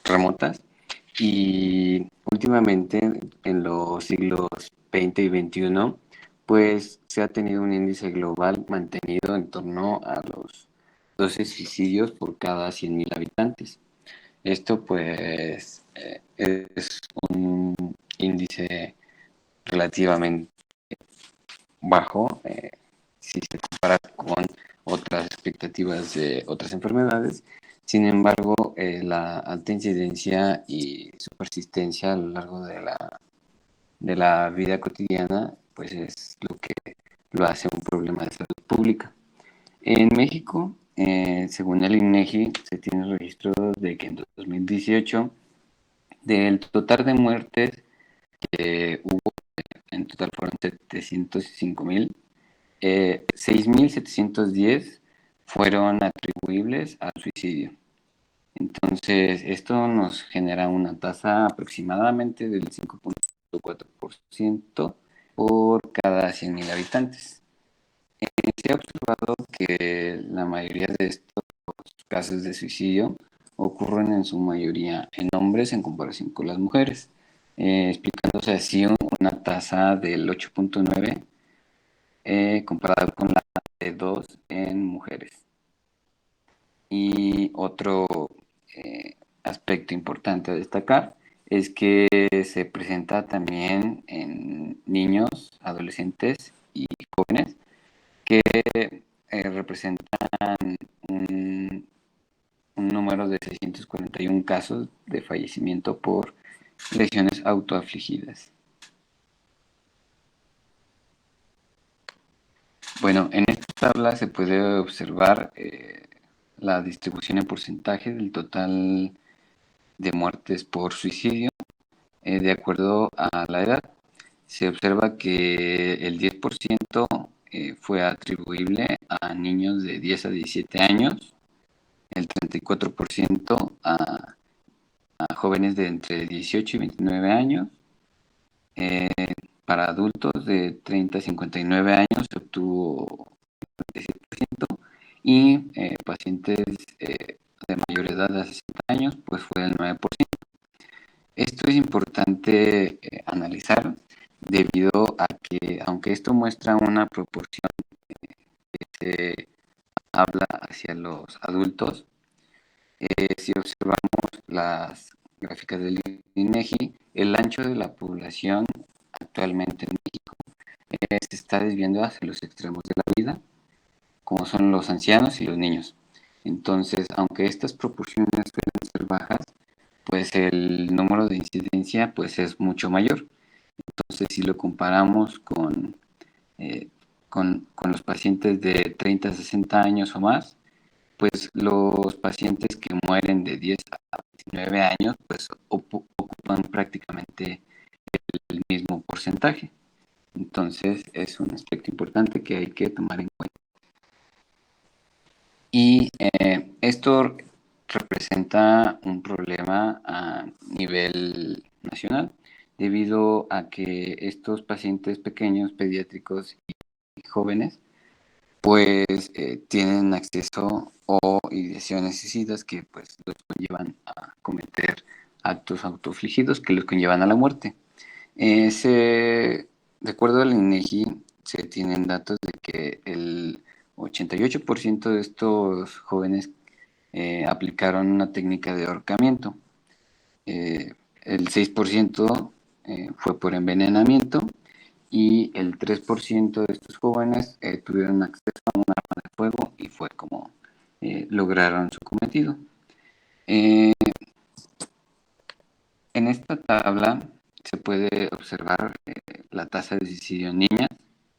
remotas y últimamente en los siglos XX y XXI pues se ha tenido un índice global mantenido en torno a los 12 suicidios por cada 100.000 habitantes. Esto pues es un índice relativamente bajo si se compara con otras expectativas de otras enfermedades. Sin embargo, la alta incidencia y su persistencia a lo largo de la vida cotidiana pues es lo que lo hace un problema de salud pública. En México, según el INEGI, se tiene registro de que en 2018, del total de muertes que hubo, en total fueron 705.000, 6.710 fueron atribuibles al suicidio. Entonces, esto nos genera una tasa aproximadamente del 5.4% por cada 100.000 habitantes. Se ha observado que la mayoría de estos casos de suicidio ocurren en su mayoría en hombres en comparación con las mujeres, explicándose así una tasa del 8.9 comparado con la de 2 en mujeres. Y otro aspecto importante a destacar es que se presenta también en niños, adolescentes y jóvenes que representan un número de 641 casos de fallecimiento por lesiones autoafligidas. Bueno, en esta tabla se puede observar la distribución en porcentaje del total de muertes por suicidio de acuerdo a la edad. Se observa que el 10% fue atribuible a niños de 10 a 17 años, el 34% a jóvenes de entre 18 y 29 años. Para adultos de 30 a 59 años se obtuvo el 37% y pacientes de mayor edad de 60 años pues fue el 9%. Esto es importante analizar debido a que aunque esto muestra una proporción que se habla hacia los adultos, si observamos las gráficas del INEGI, el ancho de la población actualmente en México se está desviando hacia los extremos de la vida, como son los ancianos y los niños. Entonces, aunque estas proporciones suelen ser bajas, pues el número de incidencia pues es mucho mayor. Entonces, si lo comparamos con los pacientes de 30 a 60 años o más, pues los pacientes que mueren de 10 a 29 años pues ocupan prácticamente el mismo porcentaje. Entonces es un aspecto importante que hay que tomar en cuenta. Y esto representa un problema a nivel nacional debido a que estos pacientes pequeños, pediátricos y jóvenes pues tienen acceso o ideaciones suicidas que pues los conllevan a cometer actos autoafligidos que los conllevan a la muerte. De acuerdo al INEGI, se tienen datos de que el 88% de estos jóvenes aplicaron una técnica de ahorcamiento. El 6% fue por envenenamiento y el 3% de estos jóvenes tuvieron acceso a un arma de fuego y fue como lograron su cometido. En esta tabla se puede observar la tasa de suicidio en niñas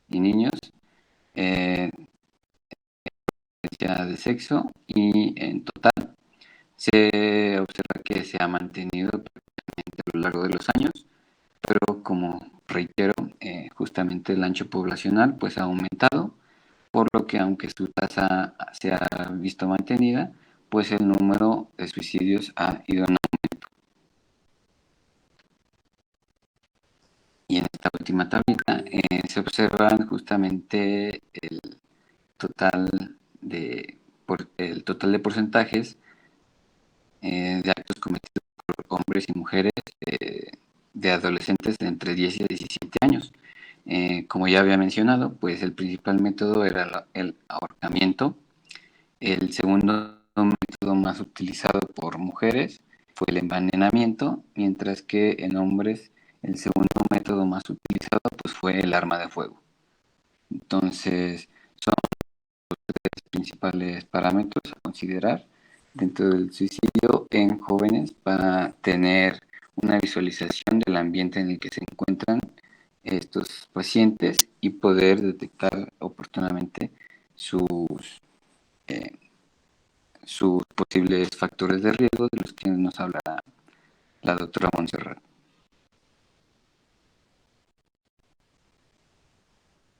y niños, de sexo y en total se observa que se ha mantenido prácticamente a lo largo de los años, pero como reitero, justamente el ancho poblacional pues ha aumentado, por lo que aunque su tasa se ha visto mantenida, pues el número de suicidios ha ido en aumento. Y en esta última tablita se observan justamente total el total de porcentajes de actos cometidos por hombres y mujeres de adolescentes de entre 10 y 17 años. Como ya había mencionado, pues el principal método era el ahorcamiento. El segundo método más utilizado por mujeres fue el envenenamiento, mientras que en hombres el segundo método más utilizado pues fue el arma de fuego. Entonces, son los tres principales parámetros a considerar dentro del suicidio en jóvenes para tener una visualización del ambiente en el que se encuentran estos pacientes y poder detectar oportunamente eh, sus posibles factores de riesgo de los que nos hablará la doctora Montserrat.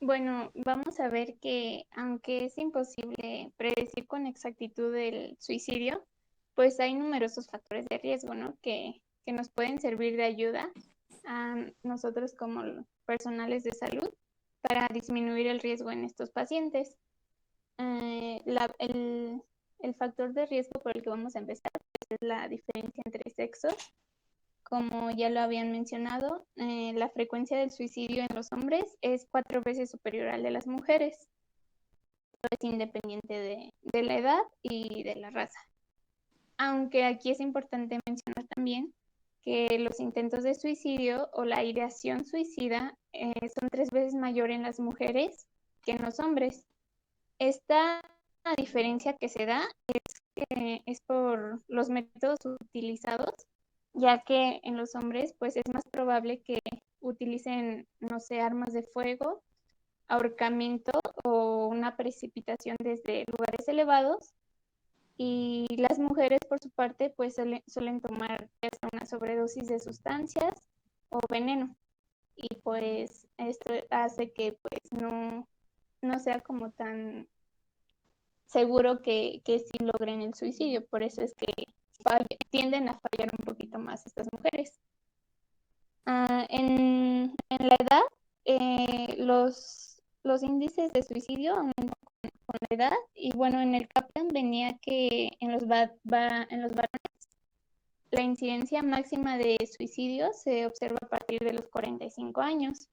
Bueno, vamos a ver que aunque es imposible predecir con exactitud el suicidio, pues hay numerosos factores de riesgo, ¿no? Que nos pueden servir de ayuda a nosotros como personales de salud para disminuir el riesgo en estos pacientes. El factor de riesgo por el que vamos a empezar es la diferencia entre sexos. Como ya lo habían mencionado, la frecuencia del suicidio en los hombres es 4 veces superior al de las mujeres. Esto es independiente de la edad y de la raza. Aunque aquí es importante mencionar también que los intentos de suicidio o la ideación suicida son 3 veces mayor en las mujeres que en los hombres. Esta diferencia que se da es por los métodos utilizados, ya que en los hombres pues es más probable que utilicen, no sé, armas de fuego, ahorcamiento o una precipitación desde lugares elevados, y las mujeres por su parte pues suelen tomar hasta una sobredosis de sustancias o veneno, y pues esto hace que pues no sea como tan seguro que sí logren el suicidio. Por eso es que tienden a fallar un poquito más estas mujeres. En la edad, los índices de suicidio aumentan con la edad, y bueno, en el Kaplan venía que en los varones la incidencia máxima de suicidio se observa a partir de los 45 años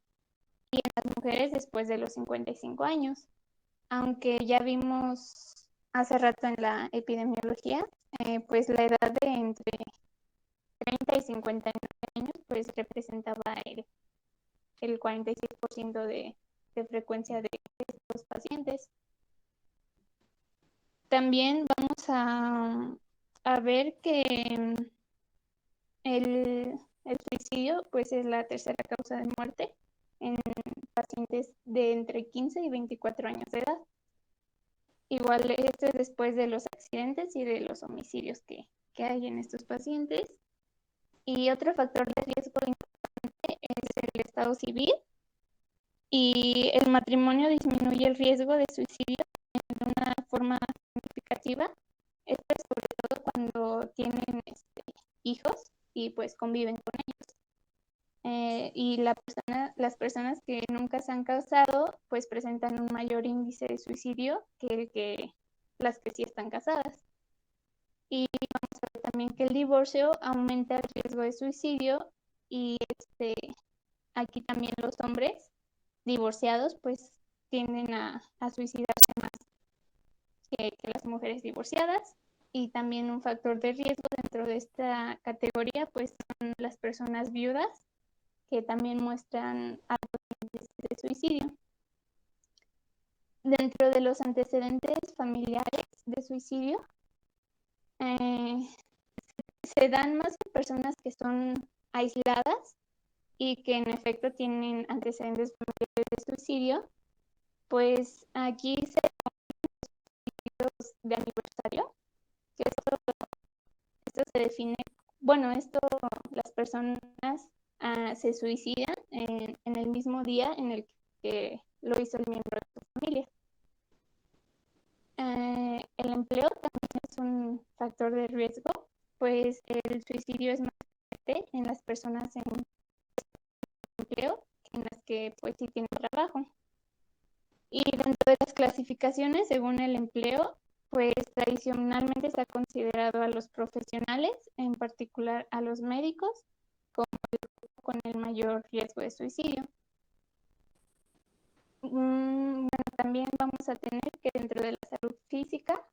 y en las mujeres después de los 55 años. Aunque ya vimos hace rato en la epidemiología, pues la edad de entre 30 y 59 años pues representaba el 46% de frecuencia de estos pacientes. También vamos a ver que el suicidio pues es la tercera causa de muerte en pacientes de entre 15 y 24 años de edad. Igual esto es después de los accidentes y de los homicidios que hay en estos pacientes. Y otro factor de riesgo importante es el estado civil, y el matrimonio disminuye el riesgo de suicidio en una forma significativa. Esto es sobre todo cuando tienen hijos y pues conviven con ellos. Y las personas que nunca se han casado pues presentan un mayor índice de suicidio que las que sí están casadas. Y vamos a ver también que el divorcio aumenta el riesgo de suicidio, y aquí también los hombres divorciados pues tienden a suicidarse más que las mujeres divorciadas. Y también un factor de riesgo dentro de esta categoría pues son las personas viudas, que también muestran altos índices de suicidio. Dentro de los antecedentes familiares de suicidio, se dan más en personas que son aisladas y que en efecto tienen antecedentes familiares de suicidio. Pues aquí se dan los de aniversario, que esto se define, bueno, las personas se suicidan en el mismo día en el que lo hizo el miembro de su familia. El empleo también es un factor de riesgo, pues el suicidio es más frecuente en las personas en empleo que en las que pues sí tienen trabajo. Y dentro de las clasificaciones, según el empleo, pues tradicionalmente se ha considerado a los profesionales, en particular a los médicos, como el grupo con el mayor riesgo de suicidio. Bueno, también vamos a tener que dentro de la salud física,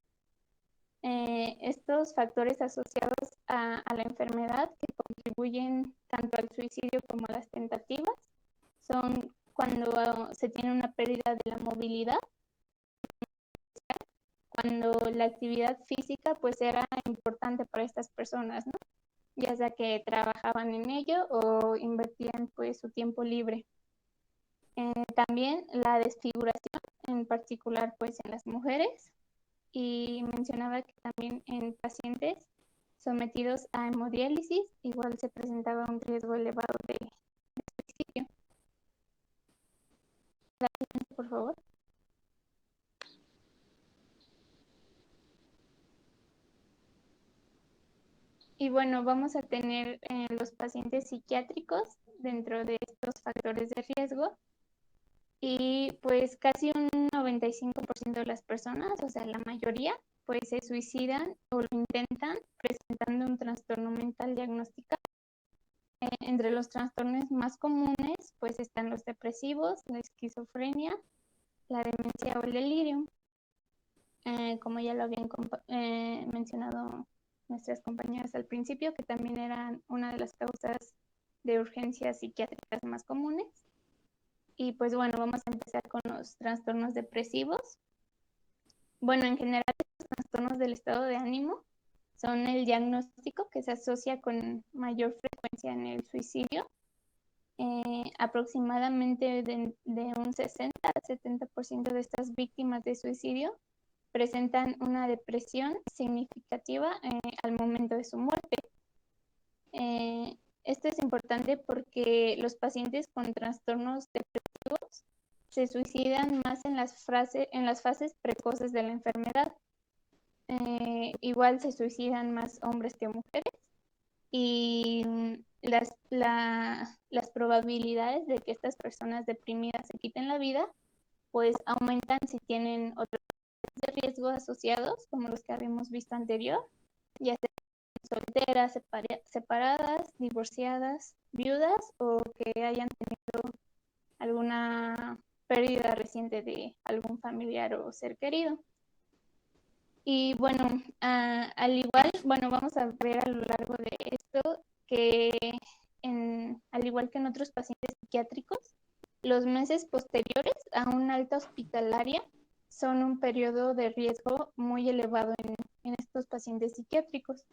estos factores asociados a la enfermedad que contribuyen tanto al suicidio como a las tentativas son cuando se tiene una pérdida de la movilidad, cuando la actividad física pues era importante para estas personas, ¿no? Ya sea que trabajaban en ello o invertían pues su tiempo libre. También la desfiguración, en particular pues en las mujeres, y mencionaba que también en pacientes sometidos a hemodiálisis igual se presentaba un riesgo elevado de suicidio. La siguiente, por favor. Y bueno, vamos a tener los pacientes psiquiátricos dentro de estos factores de riesgo. Y pues casi un 95% de las personas, o sea, la mayoría, pues se suicidan o lo intentan presentando un trastorno mental diagnosticado. Entre los trastornos más comunes, pues están los depresivos, la esquizofrenia, la demencia o el delirio. Como ya lo habían mencionado nuestras compañeras al principio, que también eran una de las causas de urgencias psiquiátricas más comunes. Y pues bueno, vamos a empezar con los trastornos depresivos. Bueno, en general, los trastornos del estado de ánimo son el diagnóstico que se asocia con mayor frecuencia en el suicidio. Aproximadamente de un 60 al 70% de estas víctimas de suicidio presentan una depresión significativa al momento de su muerte. Esto es importante porque los pacientes con trastornos depresivos se suicidan más en las fases precoces de la enfermedad. Igual se suicidan más hombres que mujeres y las probabilidades de que estas personas deprimidas se quiten la vida pues aumentan si tienen otros de riesgo asociados como los que habíamos visto anterior, ya sea solteras, separadas, divorciadas, viudas o que hayan tenido alguna pérdida reciente de algún familiar o ser querido. Y bueno, al igual, bueno, vamos a ver a lo largo de esto que al igual que en otros pacientes psiquiátricos, los meses posteriores a una alta hospitalaria son un periodo de riesgo muy elevado en estos pacientes psiquiátricos.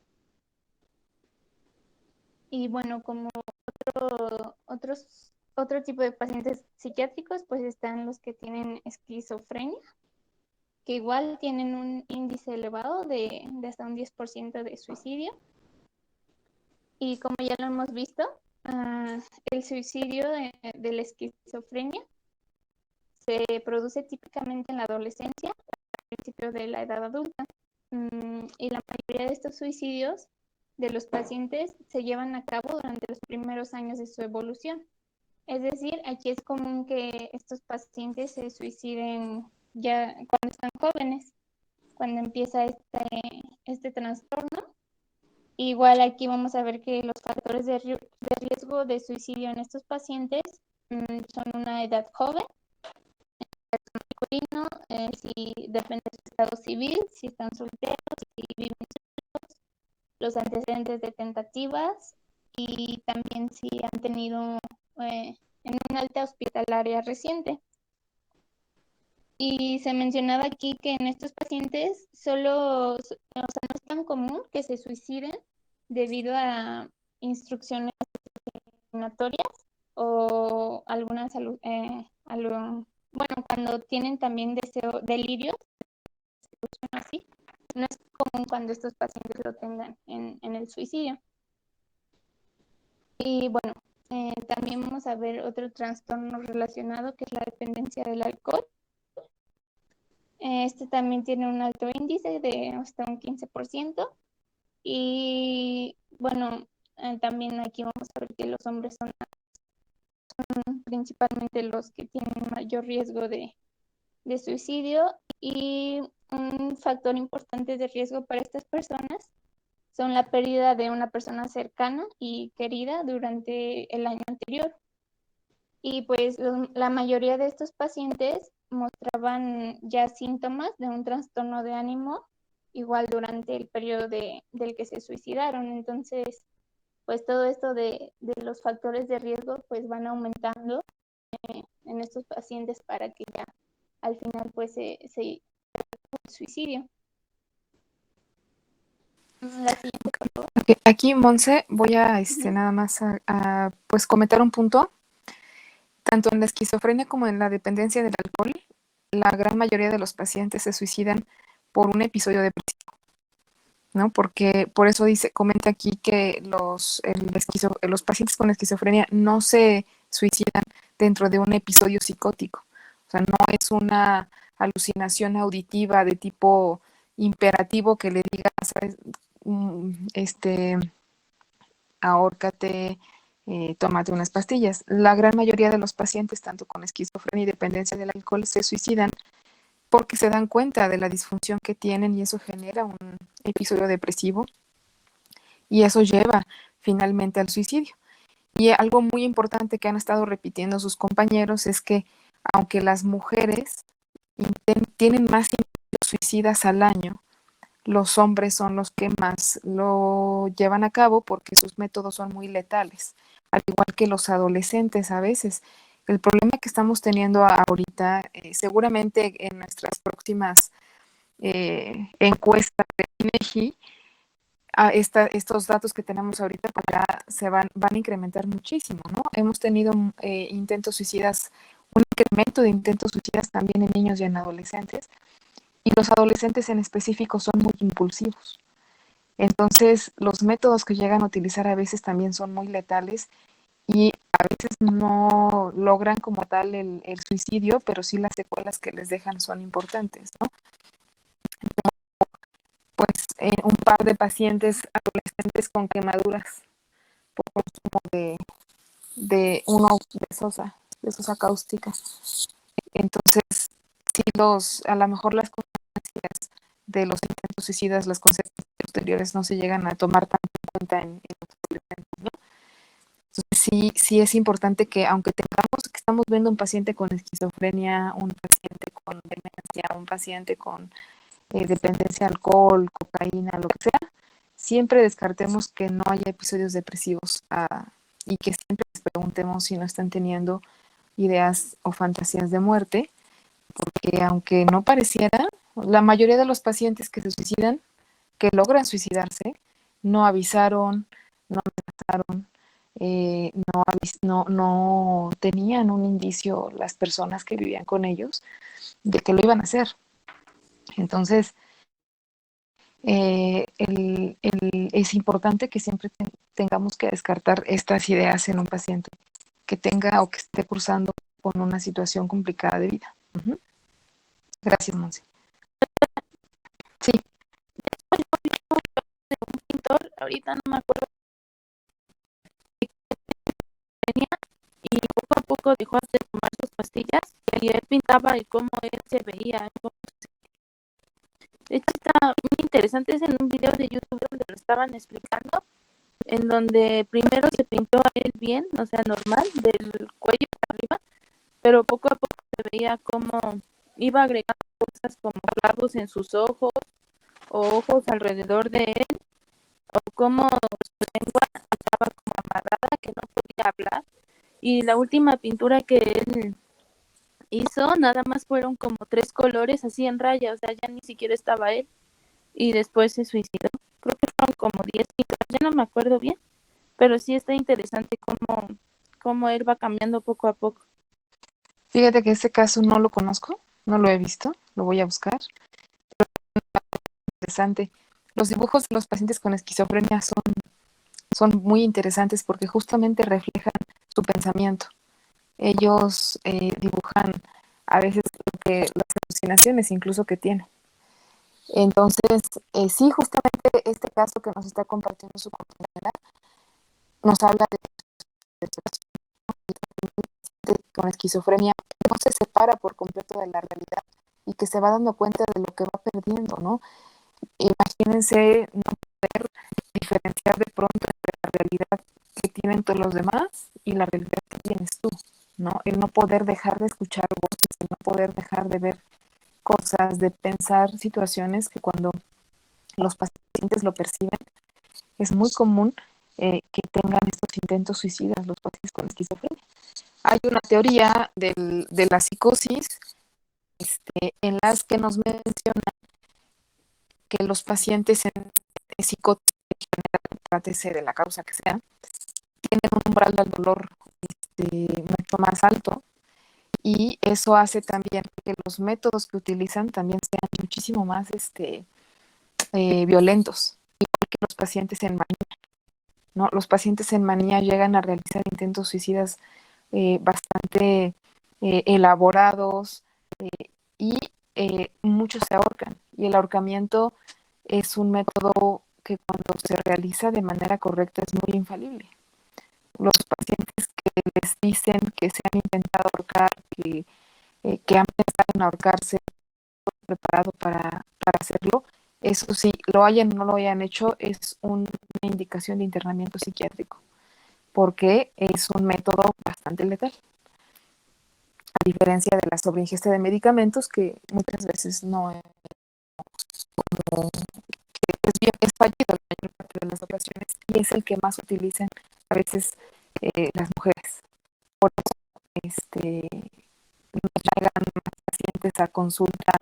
Y bueno, como otro tipo de pacientes psiquiátricos, pues están los que tienen esquizofrenia, que igual tienen un índice elevado de hasta un 10% de suicidio. Y como ya lo hemos visto, el suicidio de la esquizofrenia se produce típicamente en la adolescencia, al principio de la edad adulta. Y la mayoría de estos suicidios de los pacientes se llevan a cabo durante los primeros años de su evolución. Es decir, aquí es común que estos pacientes se suiciden ya cuando están jóvenes, cuando empieza este trastorno. Igual aquí vamos a ver que los factores de riesgo de suicidio en estos pacientes son una edad joven, masculino, si depende de su estado civil, si están solteros, si viven solos, los antecedentes de tentativas y también si han tenido en una alta hospitalaria reciente. Y se mencionaba aquí que en estos pacientes no es tan común que se suiciden debido a instrucciones discriminatorias o algunas, bueno, cuando tienen también delirios, así, no es común cuando estos pacientes lo tengan en el suicidio. Y bueno, también vamos a ver otro trastorno relacionado que es la dependencia del alcohol. Este también tiene un alto índice de hasta un 15%. Y bueno, también aquí vamos a ver que los hombres son principalmente los que tienen mayor riesgo de suicidio, y un factor importante de riesgo para estas personas son la pérdida de una persona cercana y querida durante el año anterior. Y pues la mayoría de estos pacientes mostraban ya síntomas de un trastorno de ánimo igual durante el periodo del que se suicidaron. Entonces, pues todo esto de los factores de riesgo pues van aumentando en estos pacientes para que ya al final pues se el suicidio. La siguiente, por favor. Ok, aquí, Monse, voy a nada más pues comentar un punto. Tanto en la esquizofrenia como en la dependencia del alcohol, la gran mayoría de los pacientes se suicidan por un episodio depresivo, ¿no? Porque por eso comenta aquí que los pacientes con esquizofrenia no se suicidan dentro de un episodio psicótico. O sea, no es una alucinación auditiva de tipo imperativo que le diga, ¿sabes? Ahórcate, tómate unas pastillas. La gran mayoría de los pacientes, tanto con esquizofrenia y dependencia del alcohol, se suicidan porque se dan cuenta de la disfunción que tienen y eso genera un episodio depresivo y eso lleva finalmente al suicidio. Y algo muy importante que han estado repitiendo sus compañeros es que aunque las mujeres tienen más intentos suicidas al año, los hombres son los que más lo llevan a cabo porque sus métodos son muy letales, al igual que los adolescentes a veces. El problema que estamos teniendo ahorita, seguramente en nuestras próximas encuestas de INEGI, estos datos que tenemos ahorita van a incrementar muchísimo, ¿no? Hemos tenido intentos suicidas, un incremento de intentos suicidas también en niños y en adolescentes, y los adolescentes en específico son muy impulsivos. Entonces, los métodos que llegan a utilizar a veces también son muy letales y a veces no logran como tal el suicidio, pero sí las secuelas que les dejan son importantes, ¿no? Pues un par de pacientes adolescentes con quemaduras por consumo de de sosa cáustica. Entonces, sí, a lo mejor las consecuencias de los intentos suicidas, las consecuencias posteriores no se llegan a tomar tanto en cuenta en los adolescentes, ¿no? Entonces, sí es importante que aunque tengamos que estamos viendo un paciente con esquizofrenia, un paciente con demencia, un paciente con dependencia de alcohol, cocaína, lo que sea, siempre descartemos que no haya episodios depresivos y que siempre les preguntemos si no están teniendo ideas o fantasías de muerte, porque aunque no pareciera, la mayoría de los pacientes que se suicidan, que logran suicidarse, no avisaron, no amenazaron, no tenían un indicio las personas que vivían con ellos de que lo iban a hacer. Entonces, es importante que siempre tengamos que descartar estas ideas en un paciente que tenga o que esté cursando con una situación complicada de vida. Uh-huh. Gracias, Monse. Sí. Un pintor, ahorita no me acuerdo, tenía, y poco a poco dejó de tomar sus pastillas y él pintaba y cómo él se veía. De hecho, está muy interesante, es en un video de YouTube donde lo estaban explicando, en donde primero se pintó a él bien, o sea, normal, del cuello para arriba, pero poco a poco se veía cómo iba agregando cosas como clavos en sus ojos o ojos alrededor de él, o cómo su lengua estaba como amarrada, que no podía hablar. Y la última pintura que él hizo, nada más fueron como 3 colores así en raya, o sea, ya ni siquiera estaba él. Y después se suicidó. Creo que fueron como 10 pinturas, ya no me acuerdo bien, pero sí está interesante cómo él va cambiando poco a poco. Fíjate que este caso no lo conozco, no lo he visto, lo voy a buscar. Interesante. Los dibujos de los pacientes con esquizofrenia son muy interesantes porque justamente reflejan su pensamiento. Ellos dibujan a veces las alucinaciones incluso que tienen. Entonces, sí, justamente este caso que nos está compartiendo su compañera nos habla de con esquizofrenia no se separa por completo de la realidad y que se va dando cuenta de lo que va perdiendo, ¿no? Imagínense no poder diferenciar de pronto entre la realidad que tienen todos los demás y la realidad que tienes tú, ¿no? El no poder dejar de escuchar voces, el no poder dejar de ver cosas, de pensar situaciones que cuando los pacientes lo perciben, es muy común que tengan estos intentos suicidas los pacientes con esquizofrenia. Hay una teoría de la psicosis en las que nos menciona que los pacientes en psicóticos, trátese de la causa que sea, tienen un umbral del dolor mucho más alto y eso hace también que los métodos que utilizan también sean muchísimo más violentos, igual que los pacientes en manía, ¿no? Los pacientes en manía llegan a realizar intentos suicidas bastante elaborados y muchos se ahorcan. Y el ahorcamiento es un método que cuando se realiza de manera correcta es muy infalible. Los pacientes que les dicen que se han intentado ahorcar, que han pensado en ahorcarse, preparado para hacerlo, eso sí, lo hayan o no lo hayan hecho, es una indicación de internamiento psiquiátrico, porque es un método bastante letal, a diferencia de la sobreingesta de medicamentos, que muchas veces no es como, es fallido en la mayor parte de las ocasiones, y es el que más utilizan a veces las mujeres. Por eso, llegan más pacientes a consulta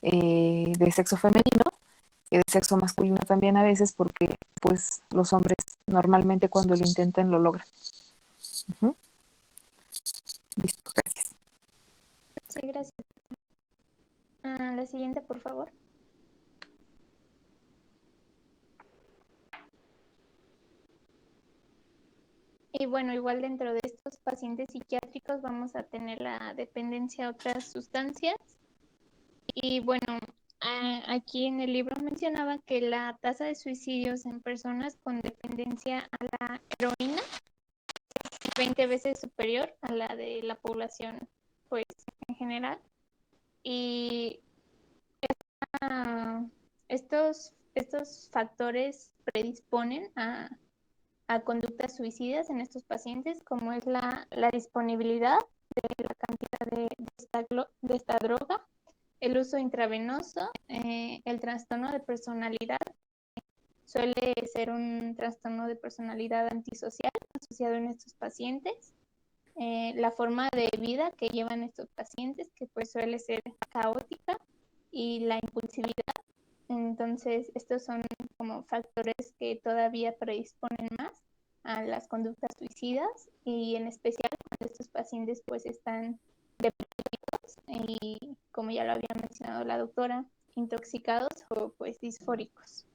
de sexo femenino y de sexo masculino también a veces, porque pues los hombres normalmente cuando lo intentan lo logran. Uh-huh. Listo, gracias. Sí, gracias. La siguiente, por favor. Y bueno, igual dentro de estos pacientes psiquiátricos vamos a tener la dependencia a otras sustancias. Y bueno, aquí en el libro mencionaba que la tasa de suicidios en personas con dependencia a la heroína es 20 veces superior a la de la población, pues, en general. Y estos factores predisponen a conductas suicidas en estos pacientes, como es la disponibilidad de la cantidad de esta droga, el uso intravenoso, el trastorno de personalidad. Suele ser un trastorno de personalidad antisocial asociado en estos pacientes. La forma de vida que llevan estos pacientes, que pues suele ser caótica, y la impulsividad. Entonces, estos son como factores que todavía predisponen más a las conductas suicidas, y en especial cuando estos pacientes pues están deprimidos y, como ya lo había mencionado la doctora, intoxicados o pues disfóricos.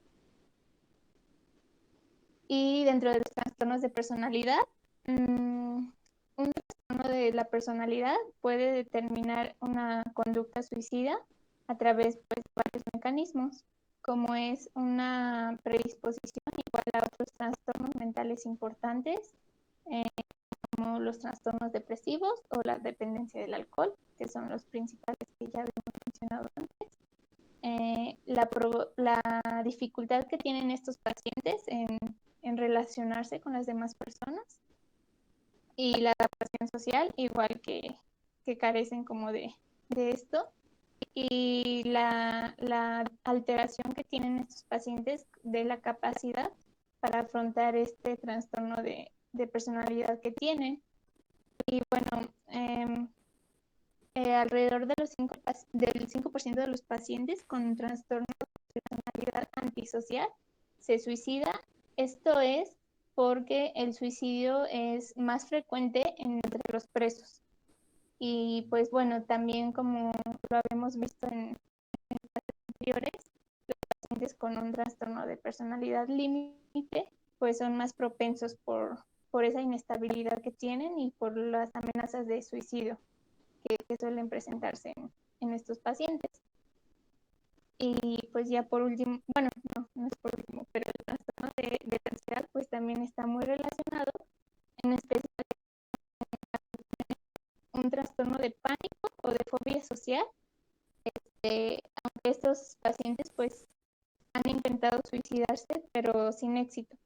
Y dentro de los trastornos de personalidad, un trastorno de la personalidad puede determinar una conducta suicida a través pues, de varios mecanismos, como es una predisposición igual a otros trastornos mentales importantes, como los trastornos depresivos o la dependencia del alcohol, que son los principales que ya habíamos mencionado antes. La dificultad que tienen estos pacientes en relacionarse con las demás personas, y la adaptación social, igual que carecen como de esto, y la alteración que tienen estos pacientes de la capacidad para afrontar este trastorno de personalidad que tienen. Y bueno, alrededor de del 5% de los pacientes con trastorno de personalidad antisocial se suicida. Esto es porque el suicidio es más frecuente entre los presos. Y pues bueno, también como lo habíamos visto en anteriores, los pacientes con un trastorno de personalidad límite pues son más propensos por esa inestabilidad que tienen y por las amenazas de suicidio que suelen presentarse en estos pacientes. Y pues ya por último, bueno, no es por último, pero el trastorno de ansiedad pues también está muy relacionado, en especial un trastorno de pánico o de fobia social, aunque estos pacientes pues han intentado suicidarse, pero sin éxito.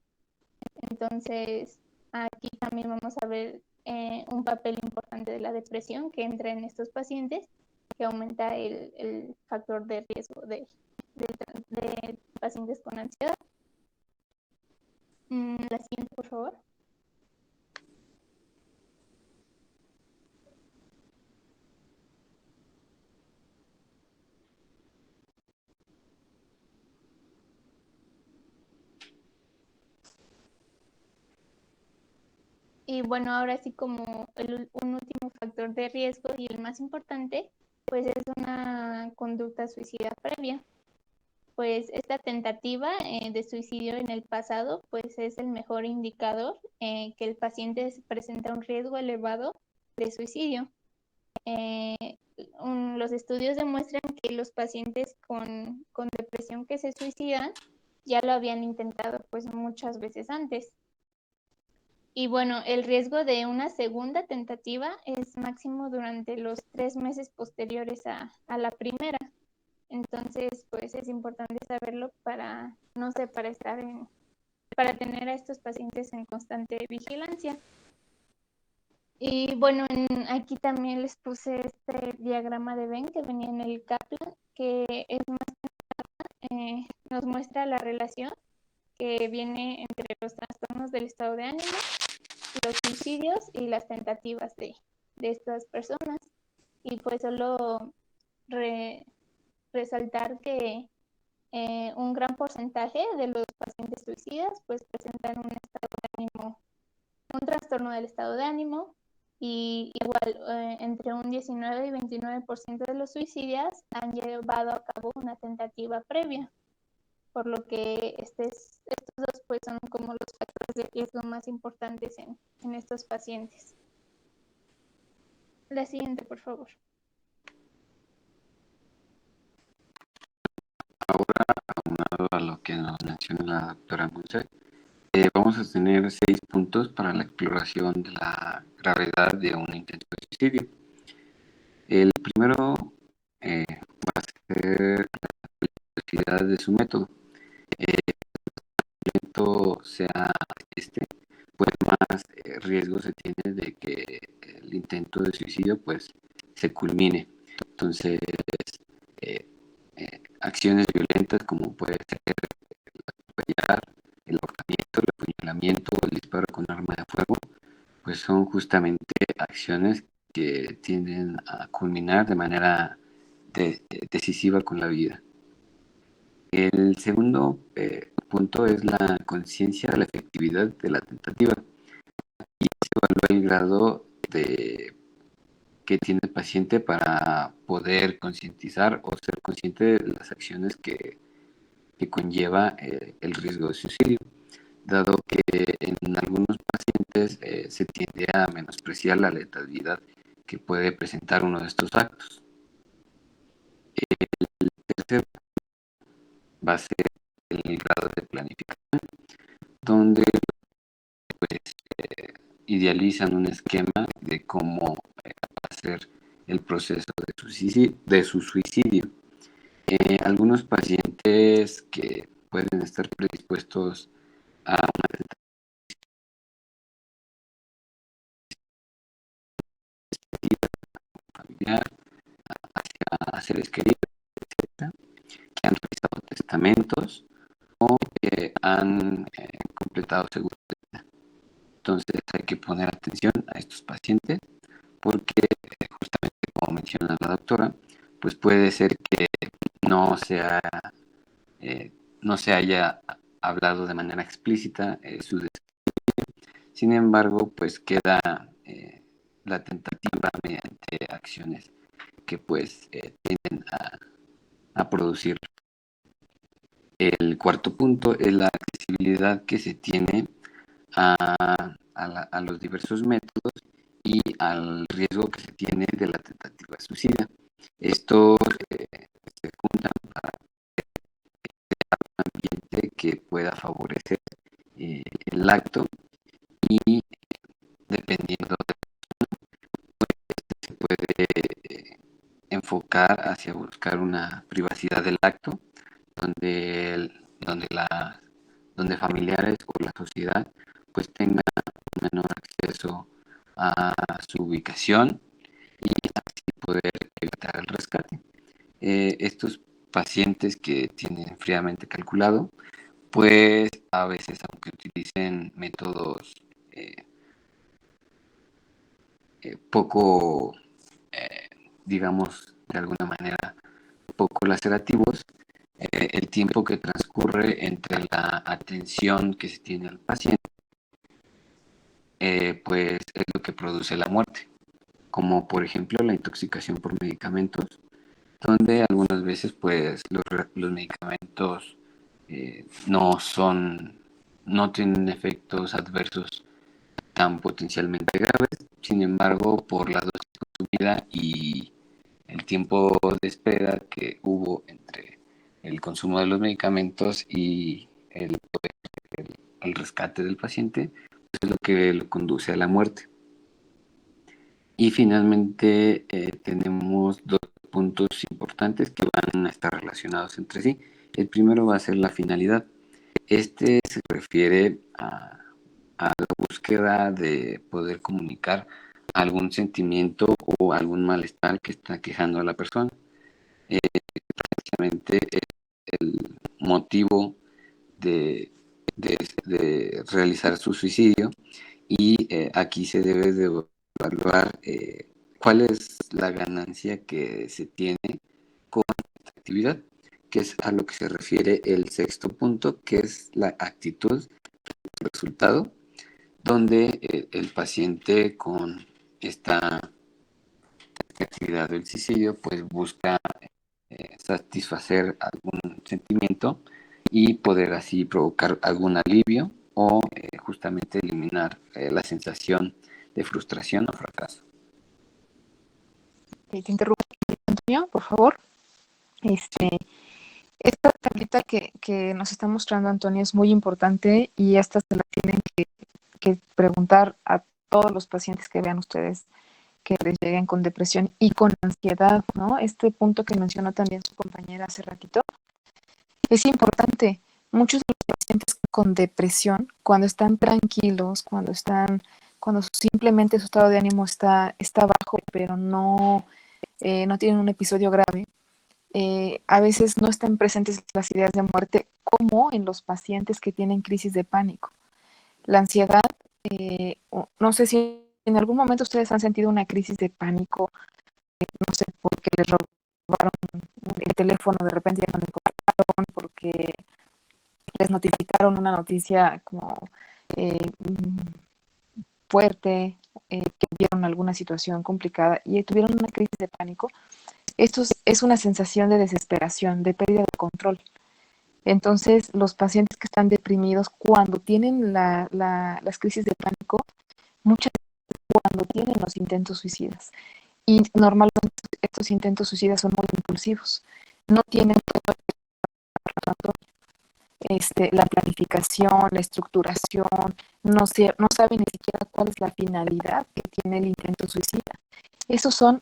Entonces, aquí también vamos a ver un papel importante de la depresión que entra en estos pacientes, que aumenta el factor de riesgo de pacientes con ansiedad. La siguiente, por favor. Y bueno, ahora sí como un último factor de riesgo y el más importante, pues es una conducta suicida previa. Pues esta tentativa de suicidio en el pasado, pues es el mejor indicador que el paciente presenta un riesgo elevado de suicidio. Los estudios demuestran que los pacientes con depresión que se suicidan ya lo habían intentado pues muchas veces antes. Y bueno, el riesgo de una segunda tentativa es máximo durante los 3 meses posteriores a la primera. Entonces, pues es importante saberlo para, no sé, para tener a estos pacientes en constante vigilancia. Y bueno, aquí también les puse este diagrama de Venn que venía en el Kaplan, que es más, nos muestra la relación que viene entre los trastornos del estado de ánimo, los suicidios y las tentativas de estas personas. Y pues solo resaltar que un gran porcentaje de los pacientes suicidas pues presentan un estado de ánimo, un trastorno del estado de ánimo, y igual entre un 19 y 29% de los suicidas han llevado a cabo una tentativa previa, por lo que estos dos pues son como los factores de riesgo más importantes en estos pacientes. La siguiente, por favor. Ahora, aunado a lo que nos menciona la doctora Monse, vamos a tener 6 puntos para la exploración de la gravedad de un intento de suicidio. El primero va a ser la complejidad de su método. El método sea pues más riesgo se tiene de que el intento de suicidio pues se culmine. Entonces, acciones violentas como puede ser el ahorcamiento, el apuñalamiento, el disparo con arma de fuego, pues son justamente acciones que tienden a culminar de manera decisiva con la vida. El segundo punto es la conciencia de la efectividad de la tentativa. Y se evalúa el grado que tiene el paciente para poder concientizar o ser consciente de las acciones que conlleva el riesgo de suicidio, dado que en algunos pacientes se tiende a menospreciar la letalidad que puede presentar uno de estos actos. El tercer va a ser el grado de planificación, donde pues, idealizan un esquema de cómo va a ser el proceso de su suicidio. Algunos pacientes que pueden estar predispuestos a una tentativa familiar, hacia seres queridos, etcétera, que han realizado testamentos o que han completado seguros de vida. Entonces hay que poner atención a estos pacientes porque justamente como menciona la doctora, pues puede ser que no no se haya hablado de manera explícita su deseo. Sin embargo, pues queda la tentativa mediante acciones que pues tienden a producir. El cuarto punto es la accesibilidad que se tiene a los diversos métodos y al riesgo que se tiene de la tentativa suicida. Estos se juntan para que pueda favorecer el acto, y dependiendo de se puede enfocar hacia buscar una privacidad del acto donde familiares o la sociedad pues tengan un menor acceso a su ubicación y así poder evitar el rescate. Estos pacientes que tienen fríamente calculado, pues a veces, aunque utilicen métodos poco, digamos, de alguna manera, poco lacerativos, el tiempo que transcurre entre la atención que se tiene al paciente, pues es lo que produce la muerte, como por ejemplo la intoxicación por medicamentos, donde algunas veces pues los medicamentos no tienen efectos adversos tan potencialmente graves. Sin embargo, por la dosis consumida y el tiempo de espera que hubo entre el consumo de los medicamentos y el rescate del paciente, pues es lo que lo conduce a la muerte. Y finalmente tenemos dos puntos importantes que van a estar relacionados entre sí. El primero va a ser la finalidad. Este se refiere a la búsqueda de poder comunicar algún sentimiento o algún malestar que está quejando a la persona. Precisamente es el motivo de, de realizar su suicidio, y aquí se debe de evaluar cuál es la ganancia que se tiene con esta actividad, que es a lo que se refiere el sexto punto, que es la actitud resultado, donde el paciente con esta actividad del suicidio pues busca satisfacer algún sentimiento y poder así provocar algún alivio o justamente eliminar la sensación de frustración o fracaso. Te interrumpo, Antonio, por favor. Esta tablita que nos está mostrando Antonio es muy importante, y esta se la tienen que preguntar a todos los pacientes que vean ustedes que les lleguen con depresión y con ansiedad, ¿no? Este punto que mencionó también su compañera hace ratito es importante. Muchos de los pacientes con depresión, cuando están tranquilos, cuando simplemente su estado de ánimo está bajo, pero no tienen un episodio grave, a veces no están presentes las ideas de muerte, como en los pacientes que tienen crisis de pánico. La ansiedad, no sé si en algún momento ustedes han sentido una crisis de pánico, no sé, porque les robaron el teléfono, de repente ya no lo encontraron, porque les notificaron una noticia como fuerte, que vieron alguna situación complicada y tuvieron una crisis de pánico. Esto es una sensación de desesperación, de pérdida de control. Entonces, los pacientes que están deprimidos, cuando tienen las crisis de pánico, muchas veces cuando tienen los intentos suicidas. Y normalmente estos intentos suicidas son muy impulsivos. No tienen todo la planificación, la estructuración, no saben ni siquiera cuál es la finalidad que tiene el intento suicida. Estos van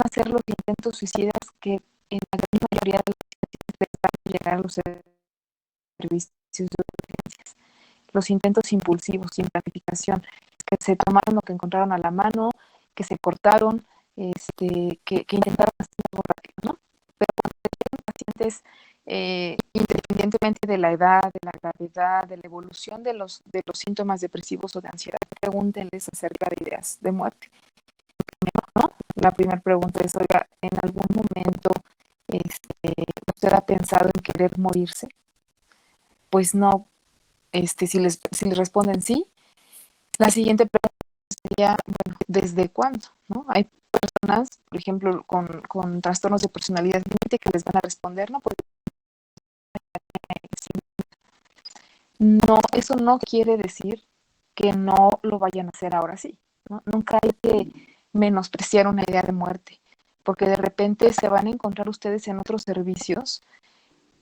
a ser los intentos suicidas que en la gran mayoría de los pacientes van a llegar a los servicios de urgencias. Los intentos impulsivos, sin planificación, que se tomaron lo que encontraron a la mano, que se cortaron, que intentaron hacer algo rápido, ¿no? Pero cuando tienen pacientes, independientemente de la edad, de la gravedad, de la evolución de los síntomas depresivos o de ansiedad, pregúntenles acerca de ideas de muerte. ¿No? La primera pregunta es, oiga, ¿en algún momento usted ha pensado en querer morirse? Pues no, si les responden sí, la siguiente pregunta sería, bueno, ¿desde cuándo? ¿No? Hay personas, por ejemplo, con trastornos de personalidad límite que les van a responder, ¿no? Porque no, eso no quiere decir que no lo vayan a hacer ahora sí, ¿no? Nunca hay que menospreciar una idea de muerte, porque de repente se van a encontrar ustedes en otros servicios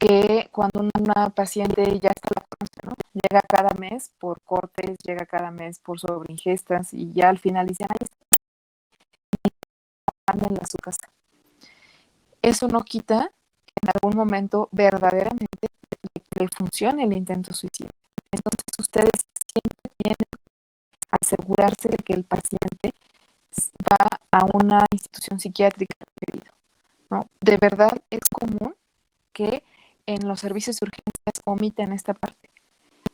que cuando una paciente ya está la conoce, ¿no? Llega cada mes por cortes, llega cada mes por sobreingestas y ya al final dicen, ay, mándenla a su casa. Eso no quita que en algún momento verdaderamente le funcione el intento suicida. Entonces ustedes siempre tienen que asegurarse de que el paciente va a una institución psiquiátrica requerido, ¿no? De verdad es común que en los servicios de urgencias omiten esta parte.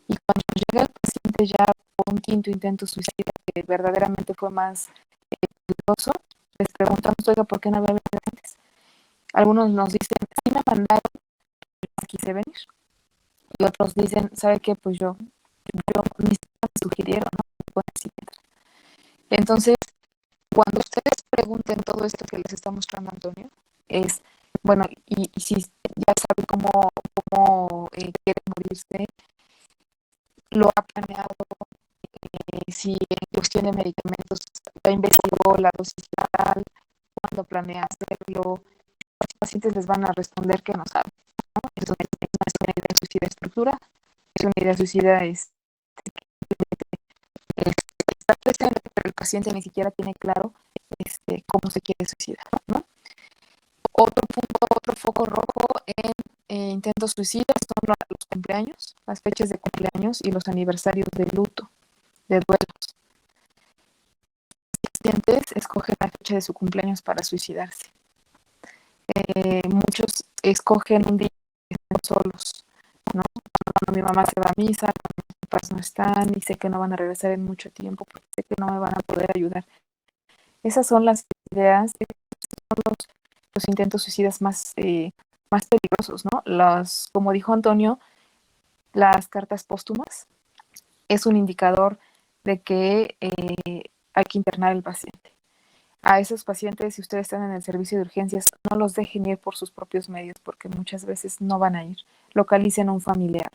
Y cuando llega el paciente ya por un quinto intento suicida que verdaderamente fue más peligroso, les preguntamos, oiga, ¿por qué no había venido antes? Algunos nos dicen, sí me mandaron, no quise venir. Y otros dicen, ¿sabe qué? Pues yo ni siquiera me sugirieron, ¿no? Entonces, cuando ustedes pregunten todo esto que les está mostrando Antonio, es, bueno, y si ya sabe cómo quiere morirse, lo ha planeado, si en cuestión de medicamentos ya investigó la dosis letal, cuándo planea hacerlo, los pacientes les van a responder que no saben, ¿no? Entonces, es una idea suicida estructura, es una idea suicida está presente, pero el paciente ni siquiera tiene claro cómo se quiere suicidar, ¿no? Otro punto, otro foco rojo en intentos suicidas son los cumpleaños, las fechas de cumpleaños y los aniversarios de luto, de duelos. Los pacientes escogen la fecha de su cumpleaños para suicidarse. Muchos escogen un día que estén solos, ¿no? Cuando mi mamá se va a misa, cuando mis papás no están y sé que no van a regresar en mucho tiempo porque sé que no me van a poder ayudar. Esas son las ideas, son los intentos suicidas más peligrosos, ¿no? Como dijo Antonio, las cartas póstumas es un indicador de que hay que internar al paciente. A esos pacientes, si ustedes están en el servicio de urgencias, no los dejen ir por sus propios medios porque muchas veces no van a ir. Localicen a un familiar.